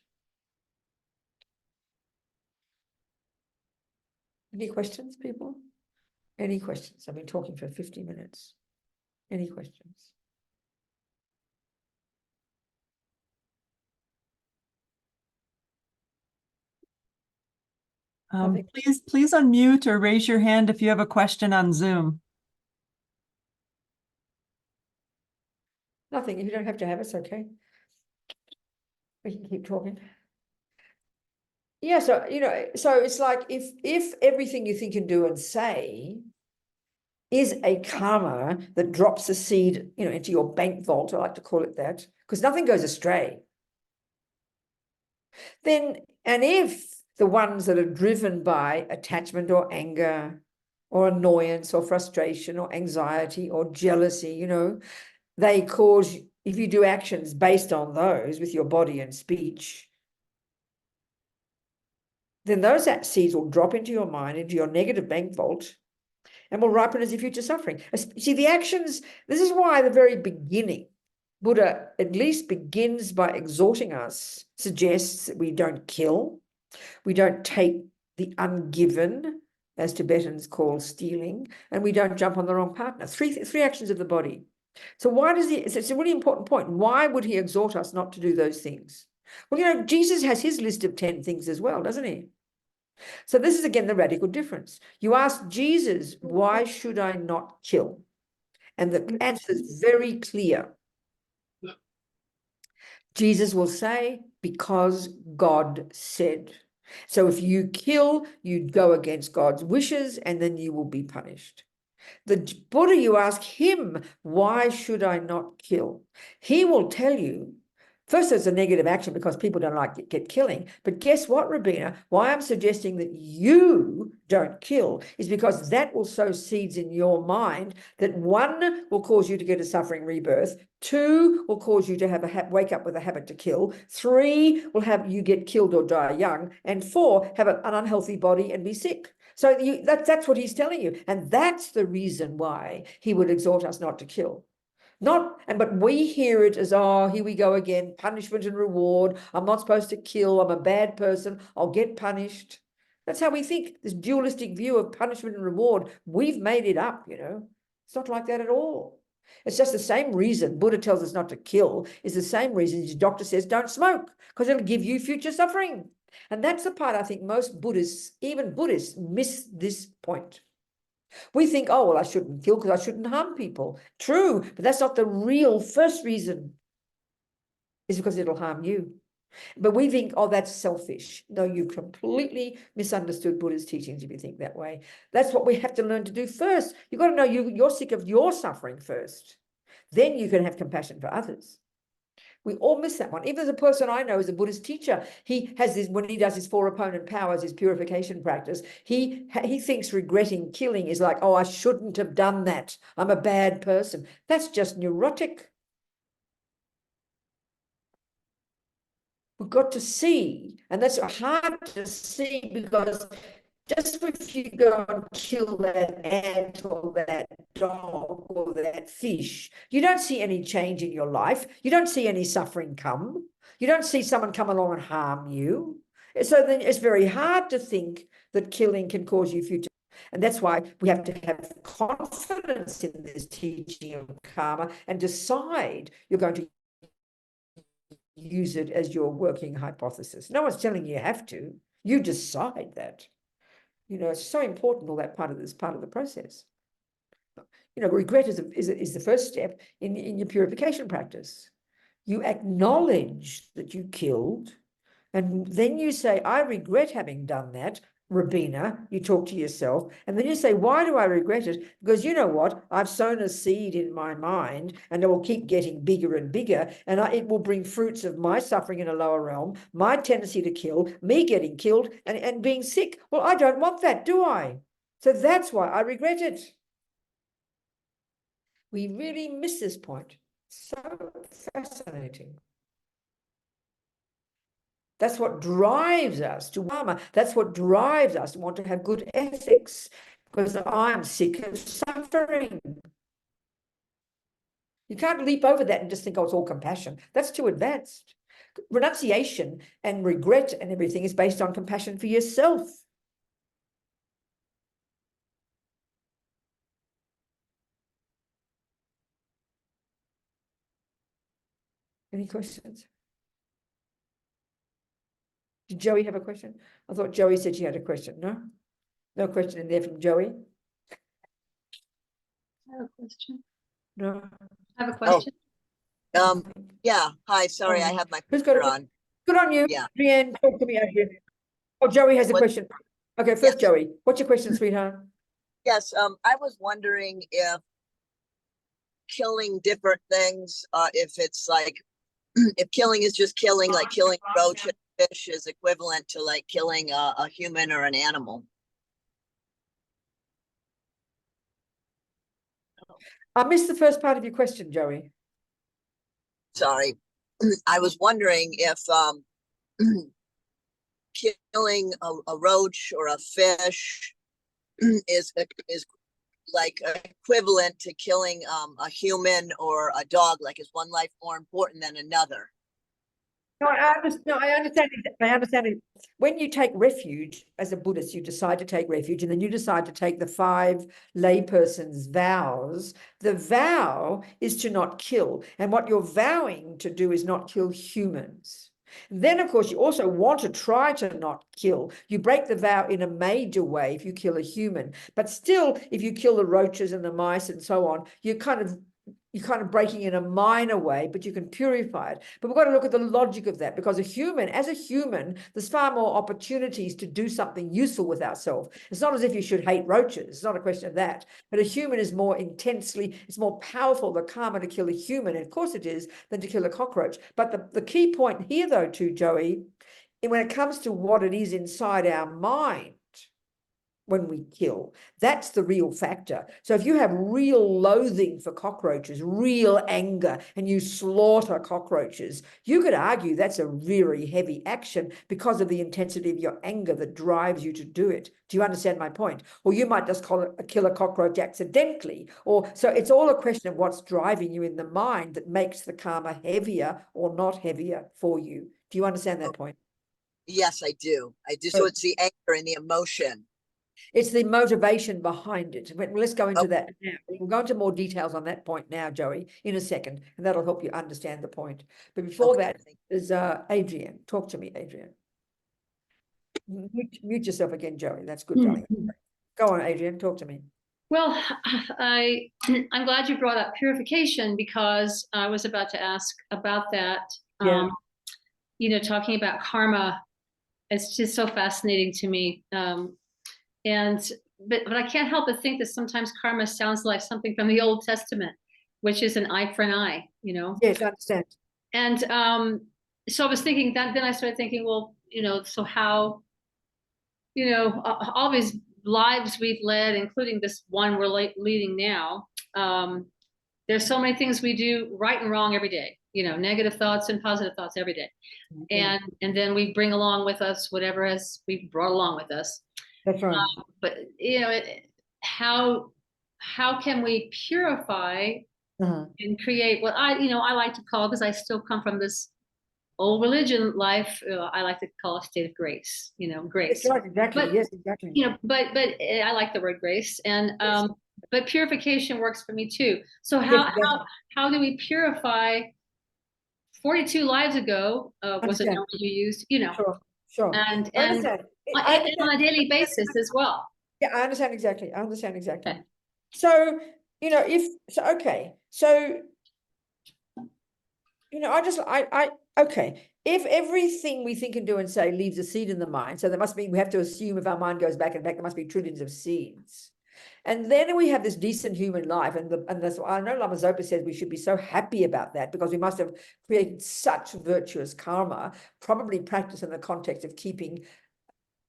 Any questions, people? Any questions? I've been talking for 50 minutes. Any questions? Please unmute or raise your hand if you have a question on Zoom. Nothing. If you don't have to have it, it's okay. We can keep talking. Yeah, so, you know, so it's like if everything you think and do and say is a karma that drops a seed, you know, into your bank vault, I like to call it that, because nothing goes astray. Then, and if the ones that are driven by attachment or anger or annoyance or frustration or anxiety or jealousy, you know, they cause, if you do actions based on those with your body and speech, then those seeds will drop into your mind, into your negative bank vault, and will ripen as your future suffering. See, the actions, this is why the very beginning, Buddha at least begins by exhorting us, suggests that we don't kill, we don't take the ungiven, as Tibetans call stealing, and we don't jump on the wrong partner. Three actions of the body. So why does he, it's a really important point. Why would he exhort us not to do those things? Well, you know, Jesus has his list of 10 things as well, doesn't he? So this is, again, the radical difference. You ask Jesus, why should I not kill? And the answer is very clear. Jesus will say, because God said. So if you kill, you go against God's wishes, and then you will be punished. The Buddha, you ask him, why should I not kill? He will tell you, first there's a negative action because people don't like to get killing. But guess what, Robina? Why I'm suggesting that you don't kill is because that will sow seeds in your mind that 1 will cause you to get a suffering rebirth, 2 will cause you to have wake up with a habit to kill, 3 will have you get killed or die young, and 4 have an unhealthy body and be sick. So that's what he's telling you. And that's the reason why he would exhort us not to kill. But we hear it as, oh, here we go again, punishment and reward. I'm not supposed to kill. I'm a bad person. I'll get punished. That's how we think, this dualistic view of punishment and reward. We've made it up, It's not like that at all. It's just the same reason Buddha tells us not to kill is the same reason his doctor says don't smoke, because it'll give you future suffering. And that's the part I think most Buddhists, even Buddhists, miss this point. We think, oh, well, I shouldn't kill because I shouldn't harm people. True, but that's not the real first reason. It's because it'll harm you. But we think, oh, that's selfish. No, you've completely misunderstood Buddha's teachings if you think that way. That's what we have to learn to do first. You've got to know you're sick of your suffering first. Then you can have compassion for others. We all miss that one. Even the person I know is a Buddhist teacher. He has this, when he does his 4 opponent powers, his purification practice, he thinks regretting killing is like, oh, I shouldn't have done that. I'm a bad person. That's just neurotic. We've got to see, and that's hard to see because just if you go and kill that ant or that dog or that fish, you don't see any change in your life. You don't see any suffering come. You don't see someone come along and harm you. So then it's very hard to think that killing can cause you future. And that's why we have to have confidence in this teaching of karma and decide you're going to use it as your working hypothesis. No one's telling you have to. You decide that. It's so important, all that part of the process. Regret is the first step in your purification practice. You acknowledge that you killed, and then you say, I regret having done that. Robina, you talk to yourself, and then you say, why do I regret it? Because you know what? I've sown a seed in my mind, and it will keep getting bigger and bigger, and it will bring fruits of my suffering in a lower realm, my tendency to kill, me getting killed, and being sick. Well, I don't want that, do I? So that's why I regret it. We really miss this point. So fascinating. That's what drives us to karma. That's what drives us to want to have good ethics, because I'm sick of suffering. You can't leap over that and just think, oh, it's all compassion. That's too advanced. Renunciation and regret and everything is based on compassion for yourself. Any questions? Did Joey have a question? I thought Joey said she had a question. No? No question in there from Joey? I have a question. No? I have a question. Yeah, hi, sorry, I have my Who's got picture a on. Good on you. Yeah. Brienne, talk to me out here. Oh, Joey has a What- question. Okay, first Yes. Joey. What's your question, sweetheart? Yes, I was wondering if killing different things, if it's like, if killing is just killing, like killing a roach and a fish is equivalent to like killing a human or an animal. I missed the first part of your question, Joey. Sorry. I was wondering if killing a roach or a fish is like equivalent to killing a human or a dog. Like, is one life more important than another? No, I understand. I understand it. When you take refuge as a Buddhist, you decide to take refuge, and then you decide to take the 5 layperson's vows. The vow is to not kill, and what you're vowing to do is not kill humans. Then, of course, you also want to try to not kill. You break the vow in a major way if you kill a human, but still, if you kill the roaches and the mice and so on, you kind of you're kind of breaking in a minor way, but you can purify it. But we've got to look at the logic of that, because as a human, there's far more opportunities to do something useful with ourselves. It's not as if you should hate roaches. It's not a question of that. But a human is more it's more powerful, the karma, to kill a human, and of course it is, than to kill a cockroach. But the key point here, though, too, Joey, when it comes to what it is inside our mind, when we kill, that's the real factor. So if you have real loathing for cockroaches, real anger, and you slaughter cockroaches, you could argue that's a very heavy action because of the intensity of your anger that drives you to do it. Do you understand my point? Or you might just kill a cockroach accidentally. Or so it's all a question of what's driving you in the mind that makes the karma heavier or not heavier for you. Do you understand that point? Yes, I do. So it's the anger and the emotion. It's the motivation behind it. Let's go into Oh. that now. We'll go into more details on that point now, Joey, in a second, and that'll help you understand the point. But before Okay, that is Adrienne. Talk to me, Adrienne. Mute yourself again, Joey. That's good, darling. Go on, Adrienne. Talk to me. Well, I'm glad you brought up purification, because I was about to ask about that. Yeah. You know, talking about karma, it's just so fascinating to me. But I can't help but think that sometimes karma sounds like something from the Old Testament, which is an eye for an eye, you know? Yes, I understand. And so I was thinking that, then I started thinking, well, you know, so how, you know, all these lives we've led, including this one we're leading now, there's so many things we do right and wrong every day, you know, negative thoughts and positive thoughts every day. Yeah. And then we bring along with us whatever has we brought along with us. That's right. But you know, how can we purify and create what I like to call, because I still come from this old religion life, I like to call a state of grace. You know, grace. That's right, exactly. But, yes, exactly. You know, but I like the word grace, and Yes. but purification works for me too. So Yes, how exactly. how do we purify? 42 lives ago was a Understand. number you used, you know, Sure. and I understand. I and on a daily basis as well. Yeah, I understand exactly. I understand exactly. Okay. So, you know, okay. So, you know, okay. If everything we think and do and say leaves a seed in the mind, so we have to assume if our mind goes back and back, there must be trillions of seeds. And then we have this decent human life, and that's I know Lama Zopa says we should be so happy about that, because we must have created such virtuous karma, probably practiced in the context of keeping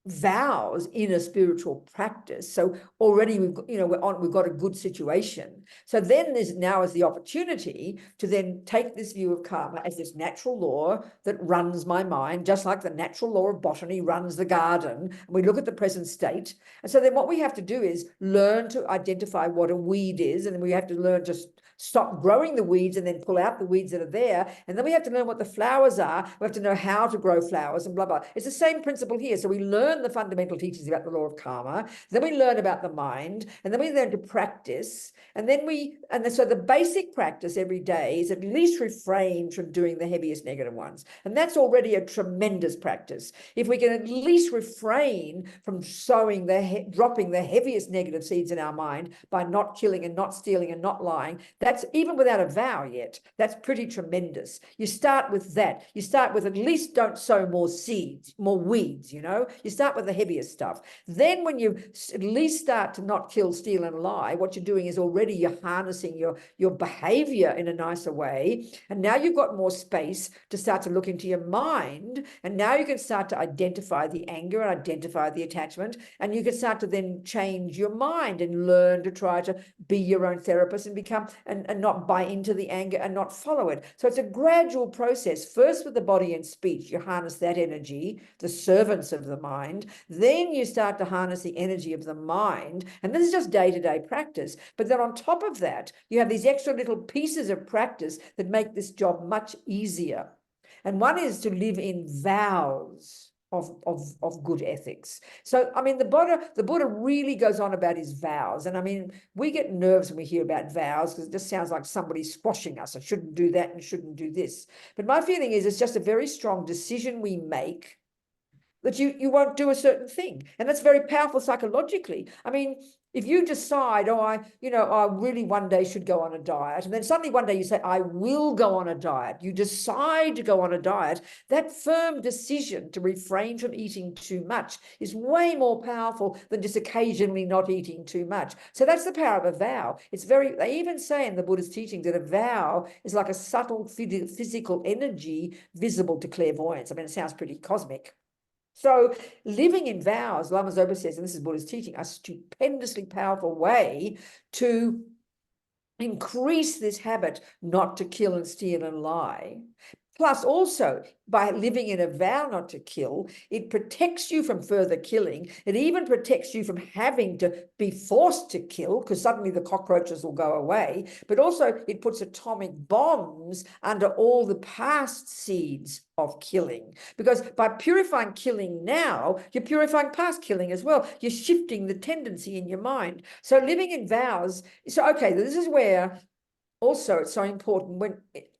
vows in a spiritual practice. So already we've got a good situation. So then now is the opportunity to then take this view of karma as this natural law that runs my mind, just like the natural law of botany runs the garden. And we look at the present state. And so then what we have to do is learn to identify what a weed is, and then we have to learn to stop growing the weeds and then pull out the weeds that are there. And then we have to learn what the flowers are. We have to know how to grow flowers and blah, blah. It's the same principle here. So we learn the fundamental teachings about the law of karma. Then we learn about the mind, and then we learn to practice. And then so the basic practice every day is at least refrain from doing the heaviest negative ones. And that's already a tremendous practice. If we can at least refrain from dropping the heaviest negative seeds in our mind by not killing and not stealing and not lying, that's even without a vow yet. That's pretty tremendous. You start with that. You start with at least don't sow more seeds, more weeds, you know. You start with the heaviest stuff. Then when you at least start to not kill, steal, and lie, what you're doing is already you're harnessing your behavior in a nicer way. And now you've got more space to start to look into your mind. And now you can start to identify the anger and identify the attachment. And you can start to then change your mind and learn to try to be your own therapist and become and not buy into the anger and not follow it. So it's a gradual process. First with the body and speech, you harness that energy, the servants of the mind. Then you start to harness the energy of the mind. And this is just day-to-day practice. But then on top of that, you have these extra little pieces of practice that make this job much easier. And one is to live in vows of good ethics. So, I mean, the Buddha really goes on about his vows. And I mean, we get nerves when we hear about vows because it just sounds like somebody squashing us. I shouldn't do that and shouldn't do this. But my feeling is it's just a very strong decision we make that you won't do a certain thing. And that's very powerful psychologically. I mean, if you decide, oh, I really one day should go on a diet, and then suddenly one day you say, I will go on a diet, you decide to go on a diet, that firm decision to refrain from eating too much is way more powerful than just occasionally not eating too much. So that's the power of a vow. They even say in the Buddhist teachings that a vow is like a subtle physical energy visible to clairvoyance. I mean, it sounds pretty cosmic. So living in vows, Lama Zopa says, and this is Buddhist teaching, a stupendously powerful way to increase this habit not to kill and steal and lie. Plus, also, by living in a vow not to kill, it protects you from further killing. It even protects you from having to be forced to kill, because suddenly the cockroaches will go away. But also, it puts atomic bombs under all the past seeds of killing. Because by purifying killing now, you're purifying past killing as well. You're shifting the tendency in your mind. So living in vows, so okay, this is where also it's so important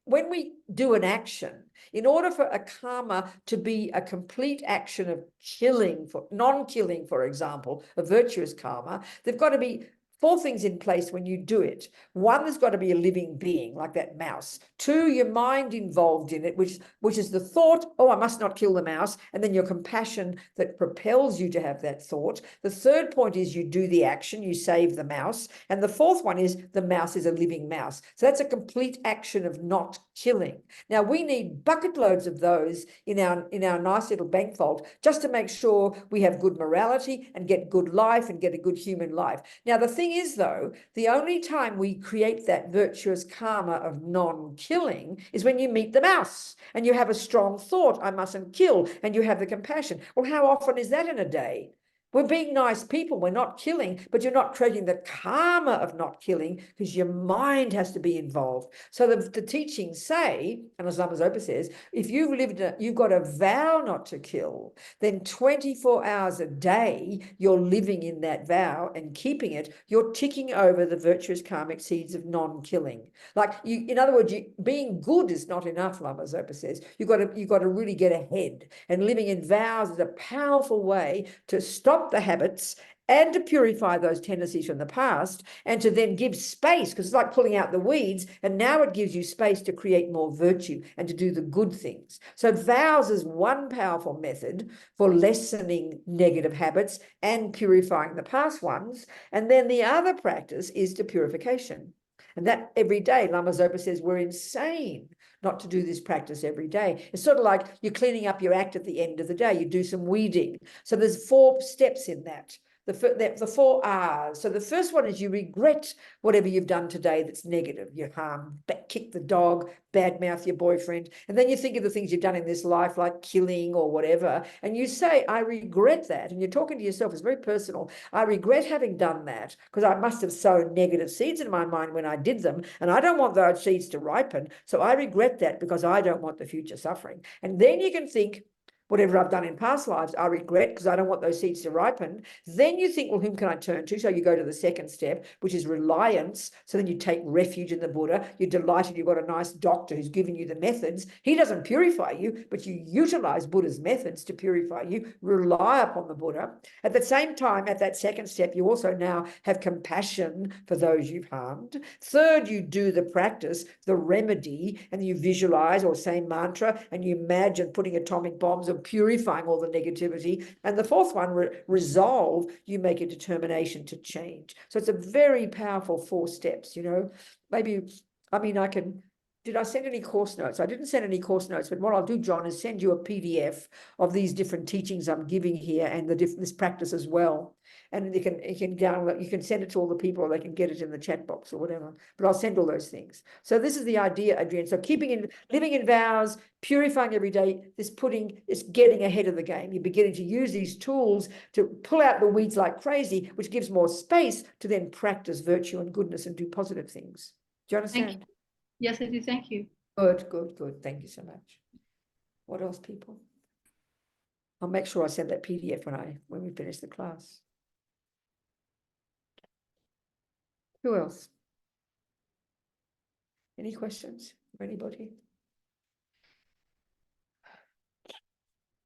when we do an action, in order for a karma to be a complete action of killing, for non-killing, for example, a virtuous karma, there've got to be 4 things in place when you do it. 1, there's got to be a living being, like that mouse. 2, your mind involved in it, which is the thought, oh, I must not kill the mouse, and then your compassion that propels you to have that thought. The 3rd point is you do the action, you save the mouse. And the 4th one is the mouse is a living mouse. So that's a complete action of not killing. Now, we need bucket loads of those in our nice little bank vault just to make sure we have good morality and get good life and get a good human life. Now, the thing is, though, the only time we create that virtuous karma of non-killing is when you meet the mouse and you have a strong thought, I mustn't kill, and you have the compassion. Well, how often is that in a day? We're being nice people, we're not killing, but you're not creating the karma of not killing because your mind has to be involved. So the teachings say, and as Lama Zopa says, if you've got a vow not to kill, then 24 hours a day, you're living in that vow and keeping it, you're ticking over the virtuous karmic seeds of non-killing. Like in other words, being good is not enough, Lama Zopa says. You've got to really get ahead, and living in vows is a powerful way to stop the habits and to purify those tendencies from the past, and to then give space, because it's like pulling out the weeds, and now it gives you space to create more virtue and to do the good things. So vows is one powerful method for lessening negative habits and purifying the past ones. And then the other practice is to purification. And that every day, Lama Zopa says, we're insane not to do this practice every day. It's sort of like you're cleaning up your act at the end of the day. You do some weeding. So there's 4 steps in that. The 4 R's. So the first one is you regret whatever you've done today that's negative. You harm, kick the dog, badmouth your boyfriend. And then you think of the things you've done in this life, like killing or whatever. And you say, I regret that. And you're talking to yourself. It's very personal. I regret having done that because I must have sown negative seeds in my mind when I did them. And I don't want those seeds to ripen. So I regret that because I don't want the future suffering. And then you can think, whatever I've done in past lives, I regret because I don't want those seeds to ripen. Then you think, well, whom can I turn to? So you go to the second step, which is reliance. So then you take refuge in the Buddha. You're delighted you've got a nice doctor who's giving you the methods. He doesn't purify you, but you utilize Buddha's methods to purify you. Rely upon the Buddha. At the same time, at that second step, you also now have compassion for those you've harmed. Third, you do the practice, the remedy, and you visualize or say mantra, and you imagine putting atomic bombs or purifying all the negativity. And the 4th one, resolve, you make a determination to change. So it's a very powerful 4 steps, maybe, did I send any course notes? I didn't send any course notes, but what I'll do, John, is send you a PDF of these different teachings I'm giving here and this practice as well. And you can download, you can send it to all the people, or they can get it in the chat box or whatever. But I'll send all those things. So this is the idea, Adrienne. So living in vows, purifying every day, this getting ahead of the game. You're beginning to use these tools to pull out the weeds like crazy, which gives more space to then practice virtue and goodness and do positive things. Do you understand? Thank you. Yes, I do. Thank you. Good. Thank you so much. What else, people? I'll make sure I send that PDF when we finish the class. Who else? Any questions from anybody?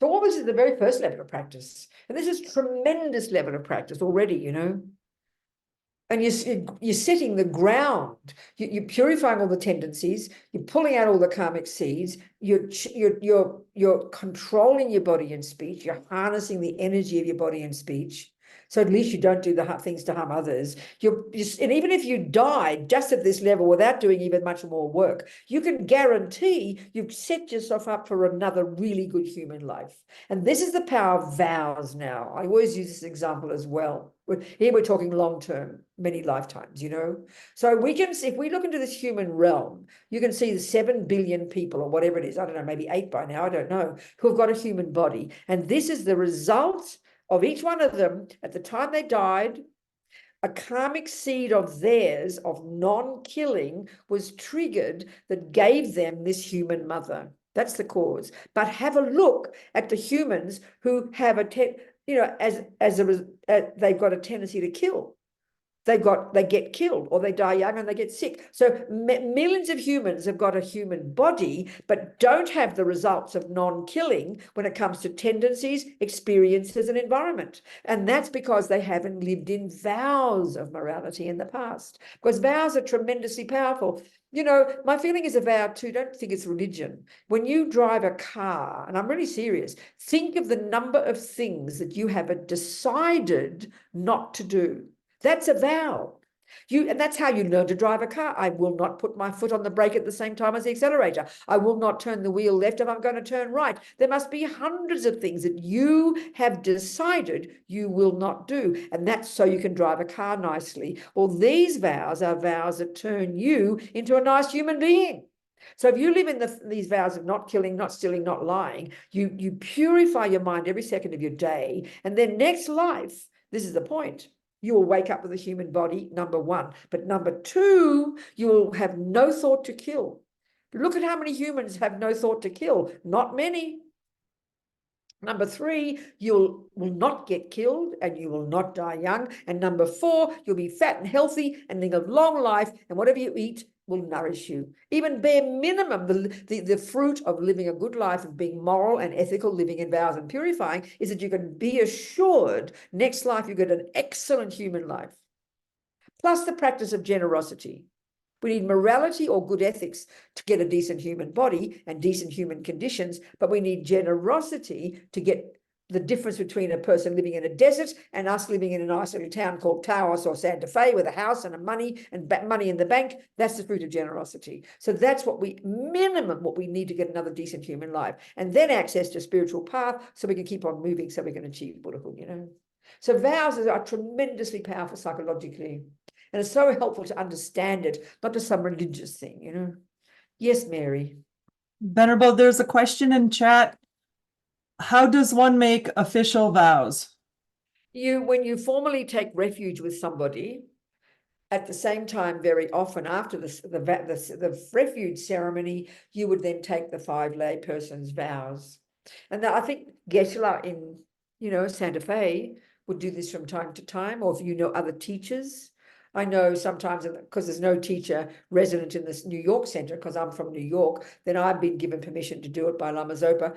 So all this is the very first level of practice. And this is tremendous level of practice already, you know. And you're setting the ground. You're purifying all the tendencies. You're pulling out all the karmic seeds. You're controlling your body and speech. You're harnessing the energy of your body and speech. So at least you don't do the things to harm others. And even if you die just at this level without doing even much more work, you can guarantee you've set yourself up for another really good human life. And this is the power of vows now. I always use this example as well. Here we're talking long-term, many lifetimes, you know. So we can see, if we look into this human realm, you can see the 7 billion people or whatever it is, I don't know, maybe 8 by now, I don't know, who have got a human body. And this is the result of each one of them at the time they died. A karmic seed of theirs of non-killing was triggered that gave them this human mother. That's the cause. But have a look at the humans who have they've got a tendency to kill. They get killed, or they die young and they get sick. So millions of humans have got a human body, but don't have the results of non-killing when it comes to tendencies, experiences, and environment. And that's because they haven't lived in vows of morality in the past. Because vows are tremendously powerful. You know, my feeling is a vow too. Don't think it's religion. When you drive a car, and I'm really serious, think of the number of things that you have decided not to do. That's a vow. And that's how you learn to drive a car. I will not put my foot on the brake at the same time as the accelerator. I will not turn the wheel left if I'm going to turn right. There must be hundreds of things that you have decided you will not do. And that's so you can drive a car nicely. Well, these vows are vows that turn you into a nice human being. So if you live in these vows of not killing, not stealing, not lying, you purify your mind every second of your day. And then next life, this is the point, you will wake up with a human body, number one. But number two, you will have no thought to kill. Look at how many humans have no thought to kill. Not many. Number three, you will not get killed and you will not die young. And number four, you'll be fat and healthy and live a long life, and whatever you eat will nourish you. Even bare minimum, the fruit of living a good life, of being moral and ethical, living in vows and purifying, is that you can be assured next life you get an excellent human life. Plus the practice of generosity. We need morality or good ethics to get a decent human body and decent human conditions, but we need generosity to get the difference between a person living in a desert and us living in a nice little town called Taos or Santa Fe with a house and money in the bank. That's the fruit of generosity. So that's what we need to get another decent human life, and then access to spiritual path so we can keep on moving, so we can achieve Buddhahood, you know. So vows are tremendously powerful psychologically, and it's so helpful to understand it, not just some religious thing, you know. Yes, Mary. Venerable, there's a question in chat. How does one make official vows? When you formally take refuge with somebody, at the same time, very often after the refuge ceremony, you would then take the 5 lay persons' vows. And I think Geshe-la in, Santa Fe would do this from time to time, or if you know other teachers. I know sometimes, because there's no teacher resident in this New York Center, because I'm from New York, then I've been given permission to do it by Lama Zopa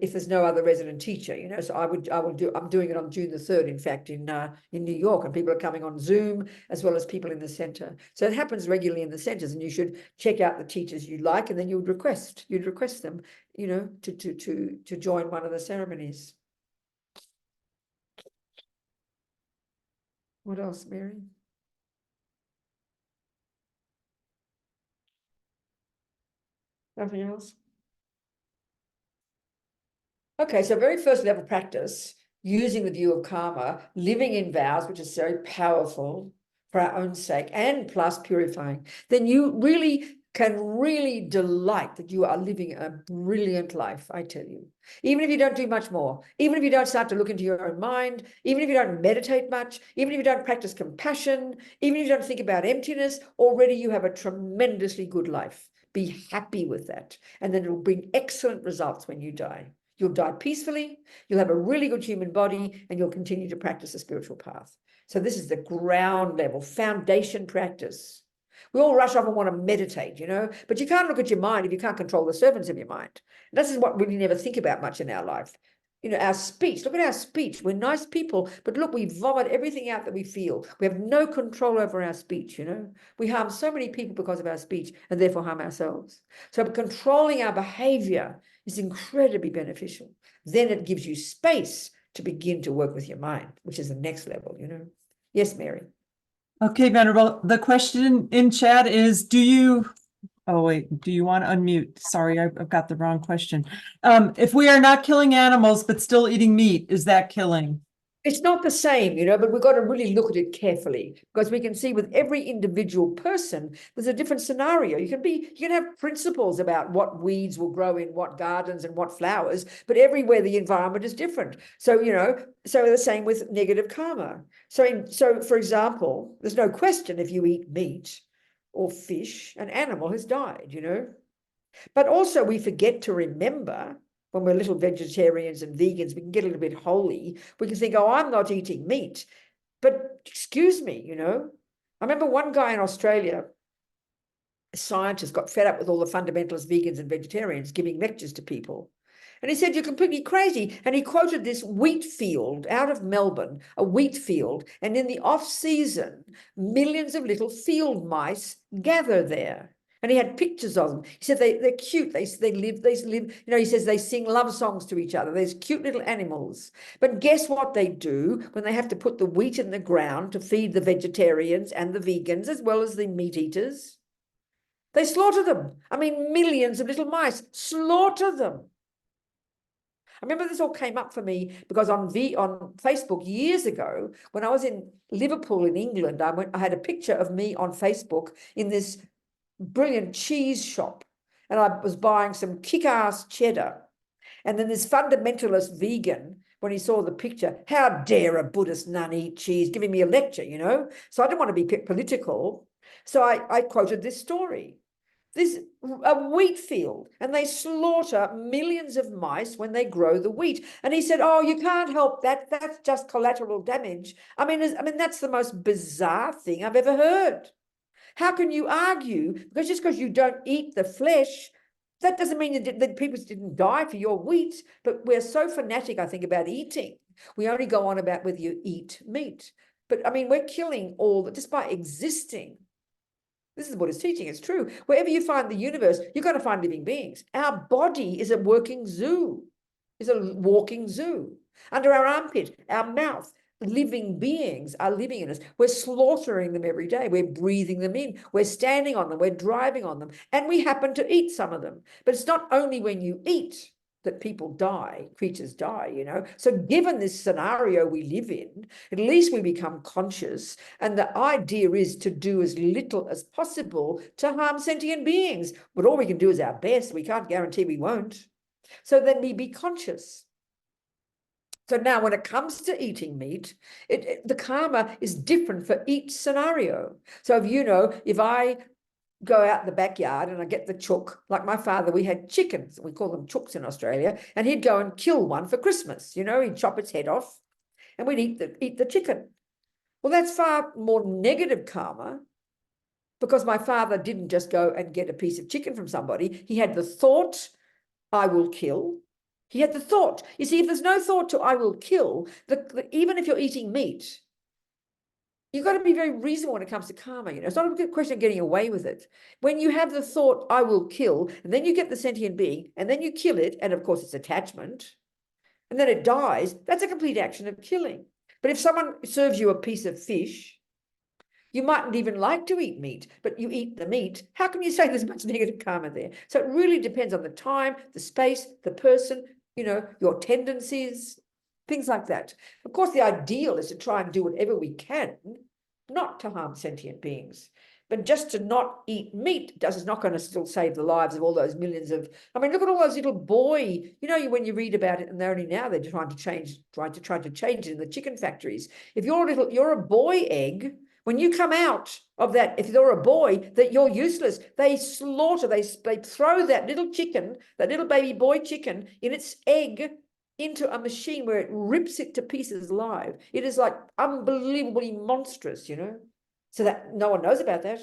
if there's no other resident teacher, so I'm doing it on June the 3rd, in fact, in New York, and people are coming on Zoom as well as people in the center. So it happens regularly in the centers, and you should check out the teachers you like, and then you'd request them, to join one of the ceremonies. What else, Mary? Nothing else? Okay, so very first level practice, using the view of karma, living in vows, which is very powerful for our own sake, and plus purifying, then you can really delight that you are living a brilliant life, I tell you. Even if you don't do much more, even if you don't start to look into your own mind, even if you don't meditate much, even if you don't practice compassion, even if you don't think about emptiness, already you have a tremendously good life. Be happy with that. And then it'll bring excellent results when you die. You'll die peacefully, you'll have a really good human body, and you'll continue to practice the spiritual path. So this is the ground level, foundation practice. We all rush off and want to meditate, but you can't look at your mind if you can't control the servants of your mind. And this is what we never think about much in our life. you know, our speech. Look at our speech. We're nice people, but look, we vomit everything out that we feel. We have no control over our speech, you know. We harm so many people because of our speech and therefore harm ourselves. So controlling our behavior is incredibly beneficial. Then it gives you space to begin to work with your mind, which is the next level, you know. Yes, Mary. Okay, Venerable, the question in chat is, do you want to unmute? Sorry, I've got the wrong question. If we are not killing animals, but still eating meat, is that killing? It's not the same, you know, but we've got to really look at it carefully, because we can see with every individual person, there's a different scenario. You can have principles about what weeds will grow in what gardens and what flowers, but everywhere the environment is different. So, you know, so the same with negative karma. So for example, there's no question if you eat meat or fish, an animal has died, you know. But also we forget to remember, when we're little vegetarians and vegans, we can get a little bit holy. We can think, oh, I'm not eating meat. But excuse me, you know. I remember one guy in Australia, a scientist, got fed up with all the fundamentalist vegans and vegetarians giving lectures to people. And he said, you're completely crazy. And he quoted this wheat field out of Melbourne, a wheat field. And in the off season, millions of little field mice gather there. And he had pictures of them. He said they're cute. They live, you know, he says they sing love songs to each other. There's cute little animals. But guess what they do when they have to put the wheat in the ground to feed the vegetarians and the vegans, as well as the meat eaters? They slaughter them. I mean, millions of little mice, slaughter them. I remember this all came up for me because on Facebook years ago, when I was in Liverpool in England, I had a picture of me on Facebook in this brilliant cheese shop, and I was buying some kick-ass cheddar. And then this fundamentalist vegan, when he saw the picture, how dare a Buddhist nun eat cheese, giving me a lecture, you know. So I didn't want to be political, so I quoted this story. This a wheat field, and they slaughter millions of mice when they grow the wheat. And he said, oh, you can't help that, that's just collateral damage. I mean that's the most bizarre thing I've ever heard. How can you argue? Because just because you don't eat the flesh, that doesn't mean that people didn't die for your wheat. But we're so fanatic, I think, about eating. We only go on about whether you eat meat. But I mean, we're killing all that just by existing. This is what it's teaching. It's true. Wherever you find the universe, you're going to find living beings. Our body is a working zoo, is a walking zoo. Under our armpit, our mouth, living beings are living in us. We're slaughtering them every day. We're breathing them in. We're standing on them. We're driving on them. And we happen to eat some of them. But it's not only when you eat that people die, creatures die, you know. So given this scenario we live in, at least we become conscious. And the idea is to do as little as possible to harm sentient beings. But all we can do is our best. We can't guarantee we won't. So then we be conscious. So now when it comes to eating meat, the karma is different for each scenario. So if I go out in the backyard and I get the chook, like my father, we had chickens, we call them chooks in Australia, and he'd go and kill one for Christmas, you know, he'd chop its head off and we'd eat the chicken. Well, that's far more negative karma, because my father didn't just go and get a piece of chicken from somebody. He had the thought, I will kill. He had the thought. You see, if there's no thought to I will kill, even if you're eating meat, you've got to be very reasonable when it comes to karma. You know, it's not a question of getting away with it. When you have the thought, I will kill, and then you get the sentient being, and then you kill it, and of course it's attachment, and then it dies, that's a complete action of killing. But if someone serves you a piece of fish, you mightn't even like to eat meat, but you eat the meat. How can you say there's much negative karma there? So it really depends on the time, the space, the person, you know, your tendencies, things like that. Of course, the ideal is to try and do whatever we can not to harm sentient beings. But just to not eat meat is not going to still save the lives of all those millions of, I mean, look at all those little boy, you know, when you read about it, and they're only now they're trying to change it in the chicken factories. If you're a boy egg, when you come out of that, if you're a boy, that you're useless, they slaughter, they throw that little chicken, that little baby boy chicken in its egg into a machine where it rips it to pieces live. It is like unbelievably monstrous, you know, so that no one knows about that.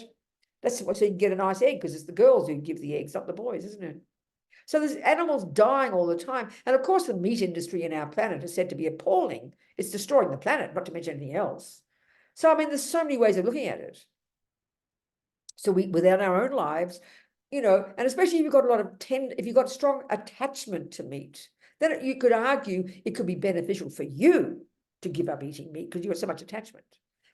That's so you can get a nice egg, because it's the girls who give the eggs, not the boys, isn't it? So there's animals dying all the time. And of course, the meat industry in our planet is said to be appalling. It's destroying the planet, not to mention anything else. So, I mean, there's so many ways of looking at it. So within our own lives, and especially if you've got a lot of if you've got strong attachment to meat, then you could argue it could be beneficial for you to give up eating meat because you've got so much attachment.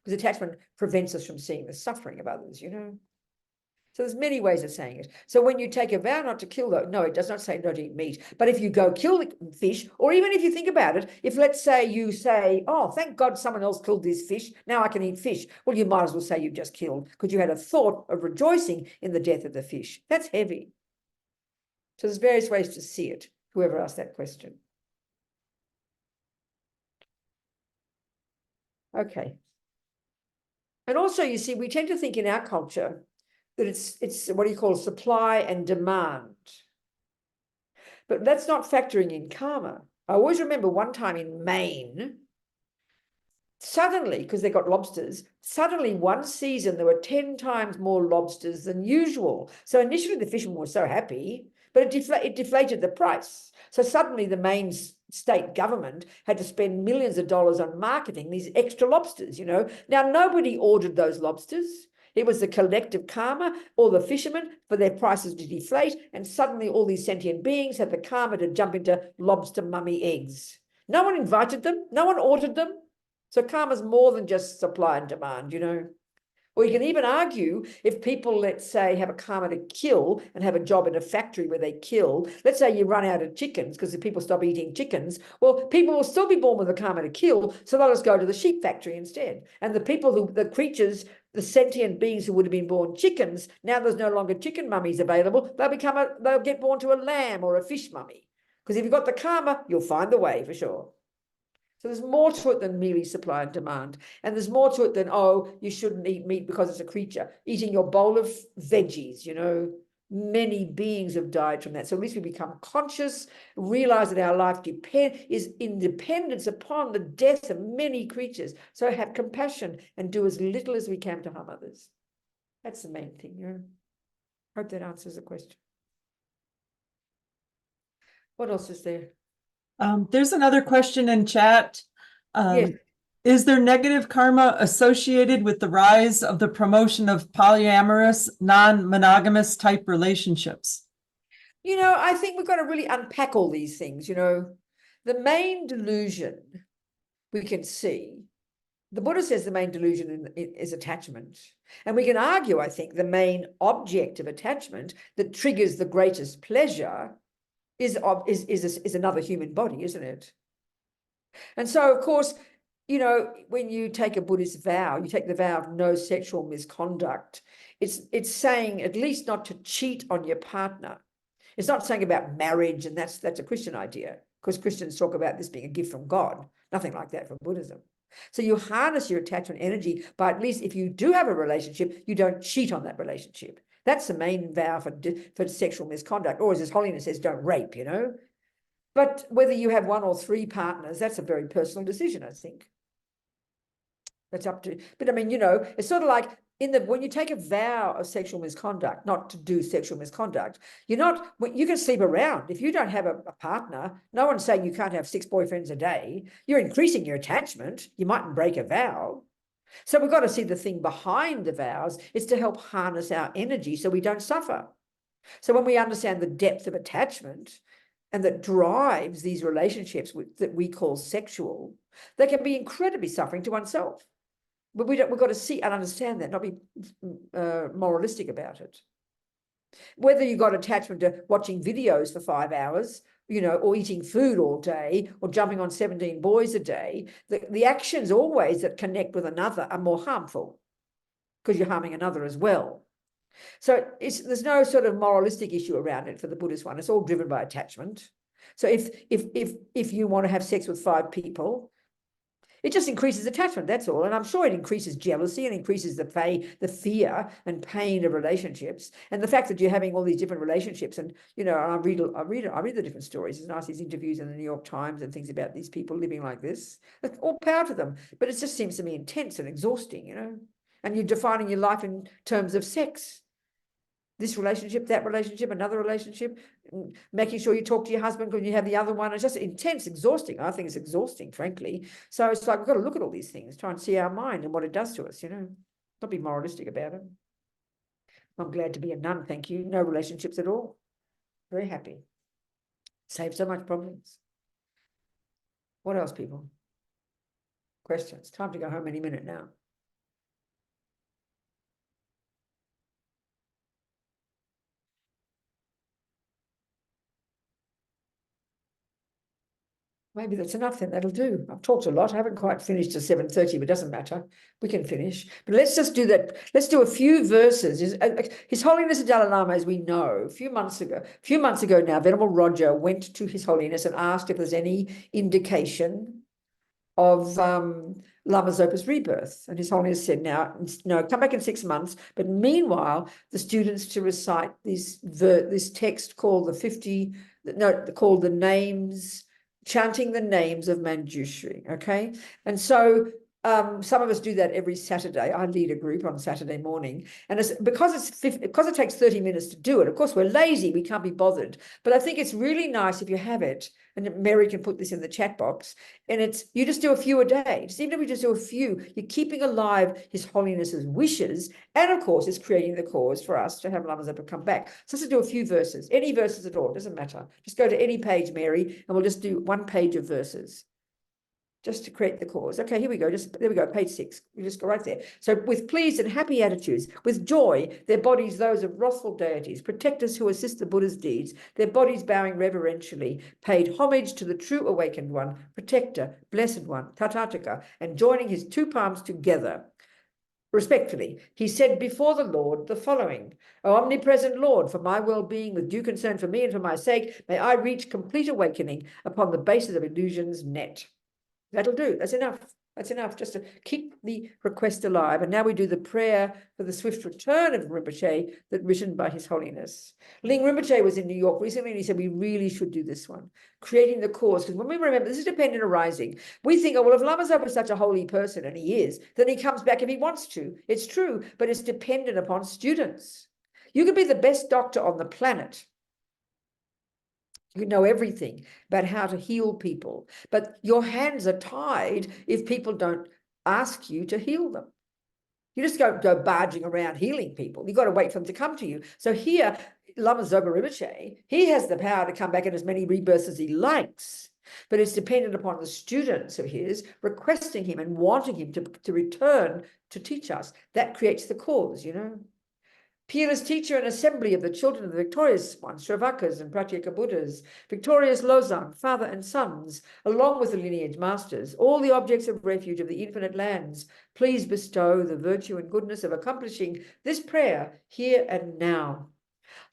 Because attachment prevents us from seeing the suffering of others, So there's many ways of saying it. So when you take a vow not to kill, though, no, it does not say not to eat meat. But if you go kill the fish, or even if you think about it, if let's say you say, oh, thank God someone else killed this fish, now I can eat fish. Well, you might as well say you just killed because you had a thought of rejoicing in the death of the fish. That's heavy. So there's various ways to see it, whoever asked that question. Okay. And also, you see, we tend to think in our culture that it's what do you call supply and demand. But that's not factoring in karma. I always remember one time in Maine, suddenly, because they got lobsters, suddenly one season there were 10 times more lobsters than usual. So initially the fishermen were so happy, but it deflated the price. So suddenly the Maine state government had to spend millions of dollars on marketing these extra lobsters, Now, nobody ordered those lobsters. It was the collective karma, all the fishermen, for their prices to deflate, and suddenly all these sentient beings had the karma to jump into lobster mummy eggs. No one invited them. No one ordered them. So karma's more than just supply and demand, Or you can even argue if people, let's say, have a karma to kill and have a job in a factory where they kill. Let's say you run out of chickens because if people stop eating chickens, well, people will still be born with a karma to kill, so they'll just go to the sheep factory instead. And the creatures, the sentient beings who would have been born chickens, now there's no longer chicken mummies available. They'll get born to a lamb or a fish mummy. Because if you've got the karma, you'll find the way for sure. So there's more to it than merely supply and demand. And there's more to it than, oh, you shouldn't eat meat because it's a creature. Eating your bowl of veggies, many beings have died from that. So at least we become conscious, realize that our life is in dependence upon the death of many creatures. So have compassion and do as little as we can to harm others. That's the main thing, Hope that answers the question. What else is there? There's another question in chat. Yes. Is there negative karma associated with the rise of the promotion of polyamorous, non-monogamous type relationships? I think we've got to really unpack all these things, The main delusion we can see, the Buddha says the main delusion is attachment. And we can argue, I think, the main object of attachment that triggers the greatest pleasure is another human body, isn't it? And so, of course, when you take a Buddhist vow, you take the vow of no sexual misconduct. It's saying at least not to cheat on your partner. It's not saying about marriage, and that's a Christian idea, because Christians talk about this being a gift from God. Nothing like that from Buddhism. So you harness your attachment energy, but at least if you do have a relationship, you don't cheat on that relationship. That's the main vow for sexual misconduct, or as His Holiness says, don't rape, But whether you have one or three partners, that's a very personal decision, I think. That's up to, but I mean, it's sort of like when you take a vow of sexual misconduct, not to do sexual misconduct, you can sleep around. If you don't have a partner, no one's saying you can't have 6 boyfriends a day. You're increasing your attachment. You mightn't break a vow. So we've got to see the thing behind the vows is to help harness our energy so we don't suffer. So when we understand the depth of attachment and that drives these relationships that we call sexual, they can be incredibly suffering to oneself. But we've got to see and understand that, not be moralistic about it. Whether you've got attachment to watching videos for 5 hours, or eating food all day, or jumping on 17 boys a day, the actions always that connect with another are more harmful because you're harming another as well. So there's no sort of moralistic issue around it for the Buddhist one. It's all driven by attachment. So if you want to have sex with 5 people, it just increases attachment, that's all. And I'm sure it increases jealousy and increases the fear and pain of relationships. And the fact that you're having all these different relationships, and I read the different stories. It's nice, these interviews in the New York Times and things about these people living like this. All power to them. But it just seems to me intense and exhausting, And you're defining your life in terms of sex. this relationship, that relationship, another relationship, making sure you talk to your husband when you have the other one. It's just intense, exhausting. I think it's exhausting, frankly. So it's like we've got to look at all these things, try and see our mind and what it does to us, you know, not be moralistic about it. I'm glad to be a nun, thank you. No relationships at all. Very happy. Save so much problems. What else, people? Questions? Time to go home any minute now. Maybe that's enough then, that'll do. I've talked a lot, I haven't quite finished at 7:30, but it doesn't matter. We can finish. But let's just do that. Let's do a few verses. His Holiness the Dalai Lama, as we know, a few months ago now, Venerable Roger went to His Holiness and asked if there's any indication of Lama Zopa's rebirth. And His Holiness said, no, come back in 6 months. But meanwhile, the students to recite this text called called the names, chanting the names of Manjushri, okay? And so some of us do that every Saturday. I lead a group on Saturday morning, and because it takes 30 minutes to do it. Of course, we're lazy, we can't be bothered. But I think it's really nice if you have it, and Mary can put this in the chat box, and you just do a few a day. Just even if we just do a few, you're keeping alive His Holiness's wishes, and of course, it's creating the cause for us to have Lama Zopa come back. So let's do a few verses, any verses at all, doesn't matter. Just go to any page, Mary, and we'll just do 1 page of verses, just to create the cause. Okay, here we go. There we go, page 6. You just go right there. So with pleased and happy attitudes, with joy, their bodies those of wrathful deities, protectors who assist the Buddha's deeds, their bodies bowing reverentially, paid homage to the true awakened one, protector, blessed one, Tathagata, and joining his 2 palms together, respectfully, he said before the Lord the following: O omnipresent Lord, for my well-being, with due concern for me and for my sake, may I reach complete awakening upon the basis of illusion's net. That'll do. That's enough. That's enough just to keep the request alive. And now we do the prayer for the swift return of Rinpoche that written by His Holiness. Ling Rinpoche was in New York recently, and he said we really should do this one, creating the cause. Because when we remember, this is dependent arising. We think, oh, well, if Lama Zopa is such a holy person, and he is, then he comes back if he wants to. It's true, but it's dependent upon students. You could be the best doctor on the planet. You know everything about how to heal people, but your hands are tied if people don't ask you to heal them. You just go barging around healing people. You've got to wait for them to come to you. So here, Lama Zopa Rinpoche, he has the power to come back in as many rebirths as he likes, but it's dependent upon the students of his requesting him and wanting him to return to teach us. That creates the cause, you know. Peerless teacher and assembly of the children of the victorious ones, Shravakas and Pratyeka Buddhas, victorious Losang, father and sons, along with the lineage masters, all the objects of refuge of the infinite lands, please bestow the virtue and goodness of accomplishing this prayer here and now.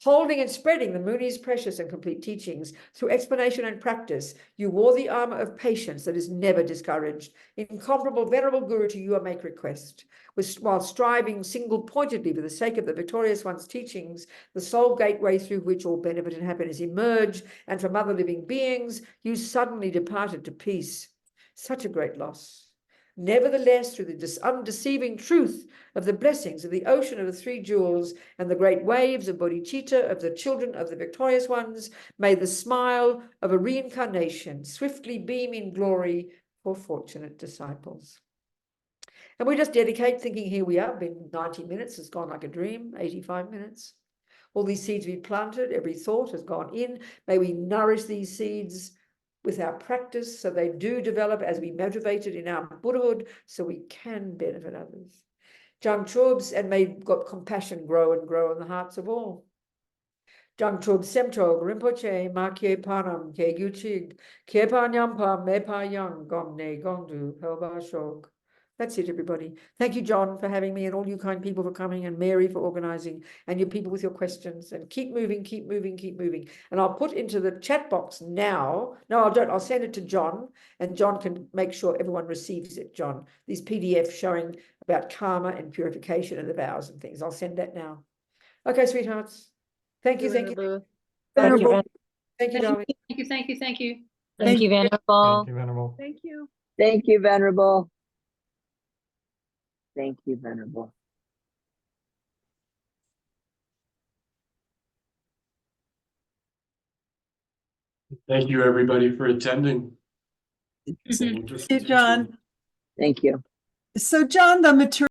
Holding and spreading the Muni's precious and complete teachings through explanation and practice, you wore the armor of patience that is never discouraged. Incomparable Venerable Guru, to you I make request. While striving single-pointedly for the sake of the victorious one's teachings, the sole gateway through which all benefit and happiness emerge, and from other living beings, you suddenly departed to peace. Such a great loss. Nevertheless, through the undeceiving truth of the blessings of the ocean of the 3 jewels and the great waves of bodhicitta of the children of the victorious ones, may the smile of a reincarnation swiftly beam in glory for fortunate disciples. And we just dedicate, thinking here we are, been 90 minutes, has gone like a dream, 85 minutes. All these seeds we planted, every thought has gone in. May we nourish these seeds with our practice, so they do develop as we motivated in our Buddhahood, so we can benefit others. Jang Chubs, and may God compassion grow and grow in the hearts of all. Jang Chub Semtog Rinpoche Ma Kye Panam Ke Guchig Ke Panyampa Me Pa Yang Gomne Gongdu Helba Shog. That's it, everybody. Thank you, John, for having me, and all you kind people for coming, and Mary for organizing, and you people with your questions. And keep moving, keep moving, keep moving. And I'll put into the chat box now. No, I don't. I'll send it to John, and John can make sure everyone receives it, John. These PDFs showing about karma and purification and the vows and things. I'll send that now. Okay, sweethearts. Thank you, thank you. Thank you, Thank you, darling. Thank you, thank you, thank you. Thank you, Venerable. Venerable. Thank you. Thank you, Venerable. Thank you, Venerable. Thank you, everybody, for attending. Mhm. Hey, John. Thank you. So John, the material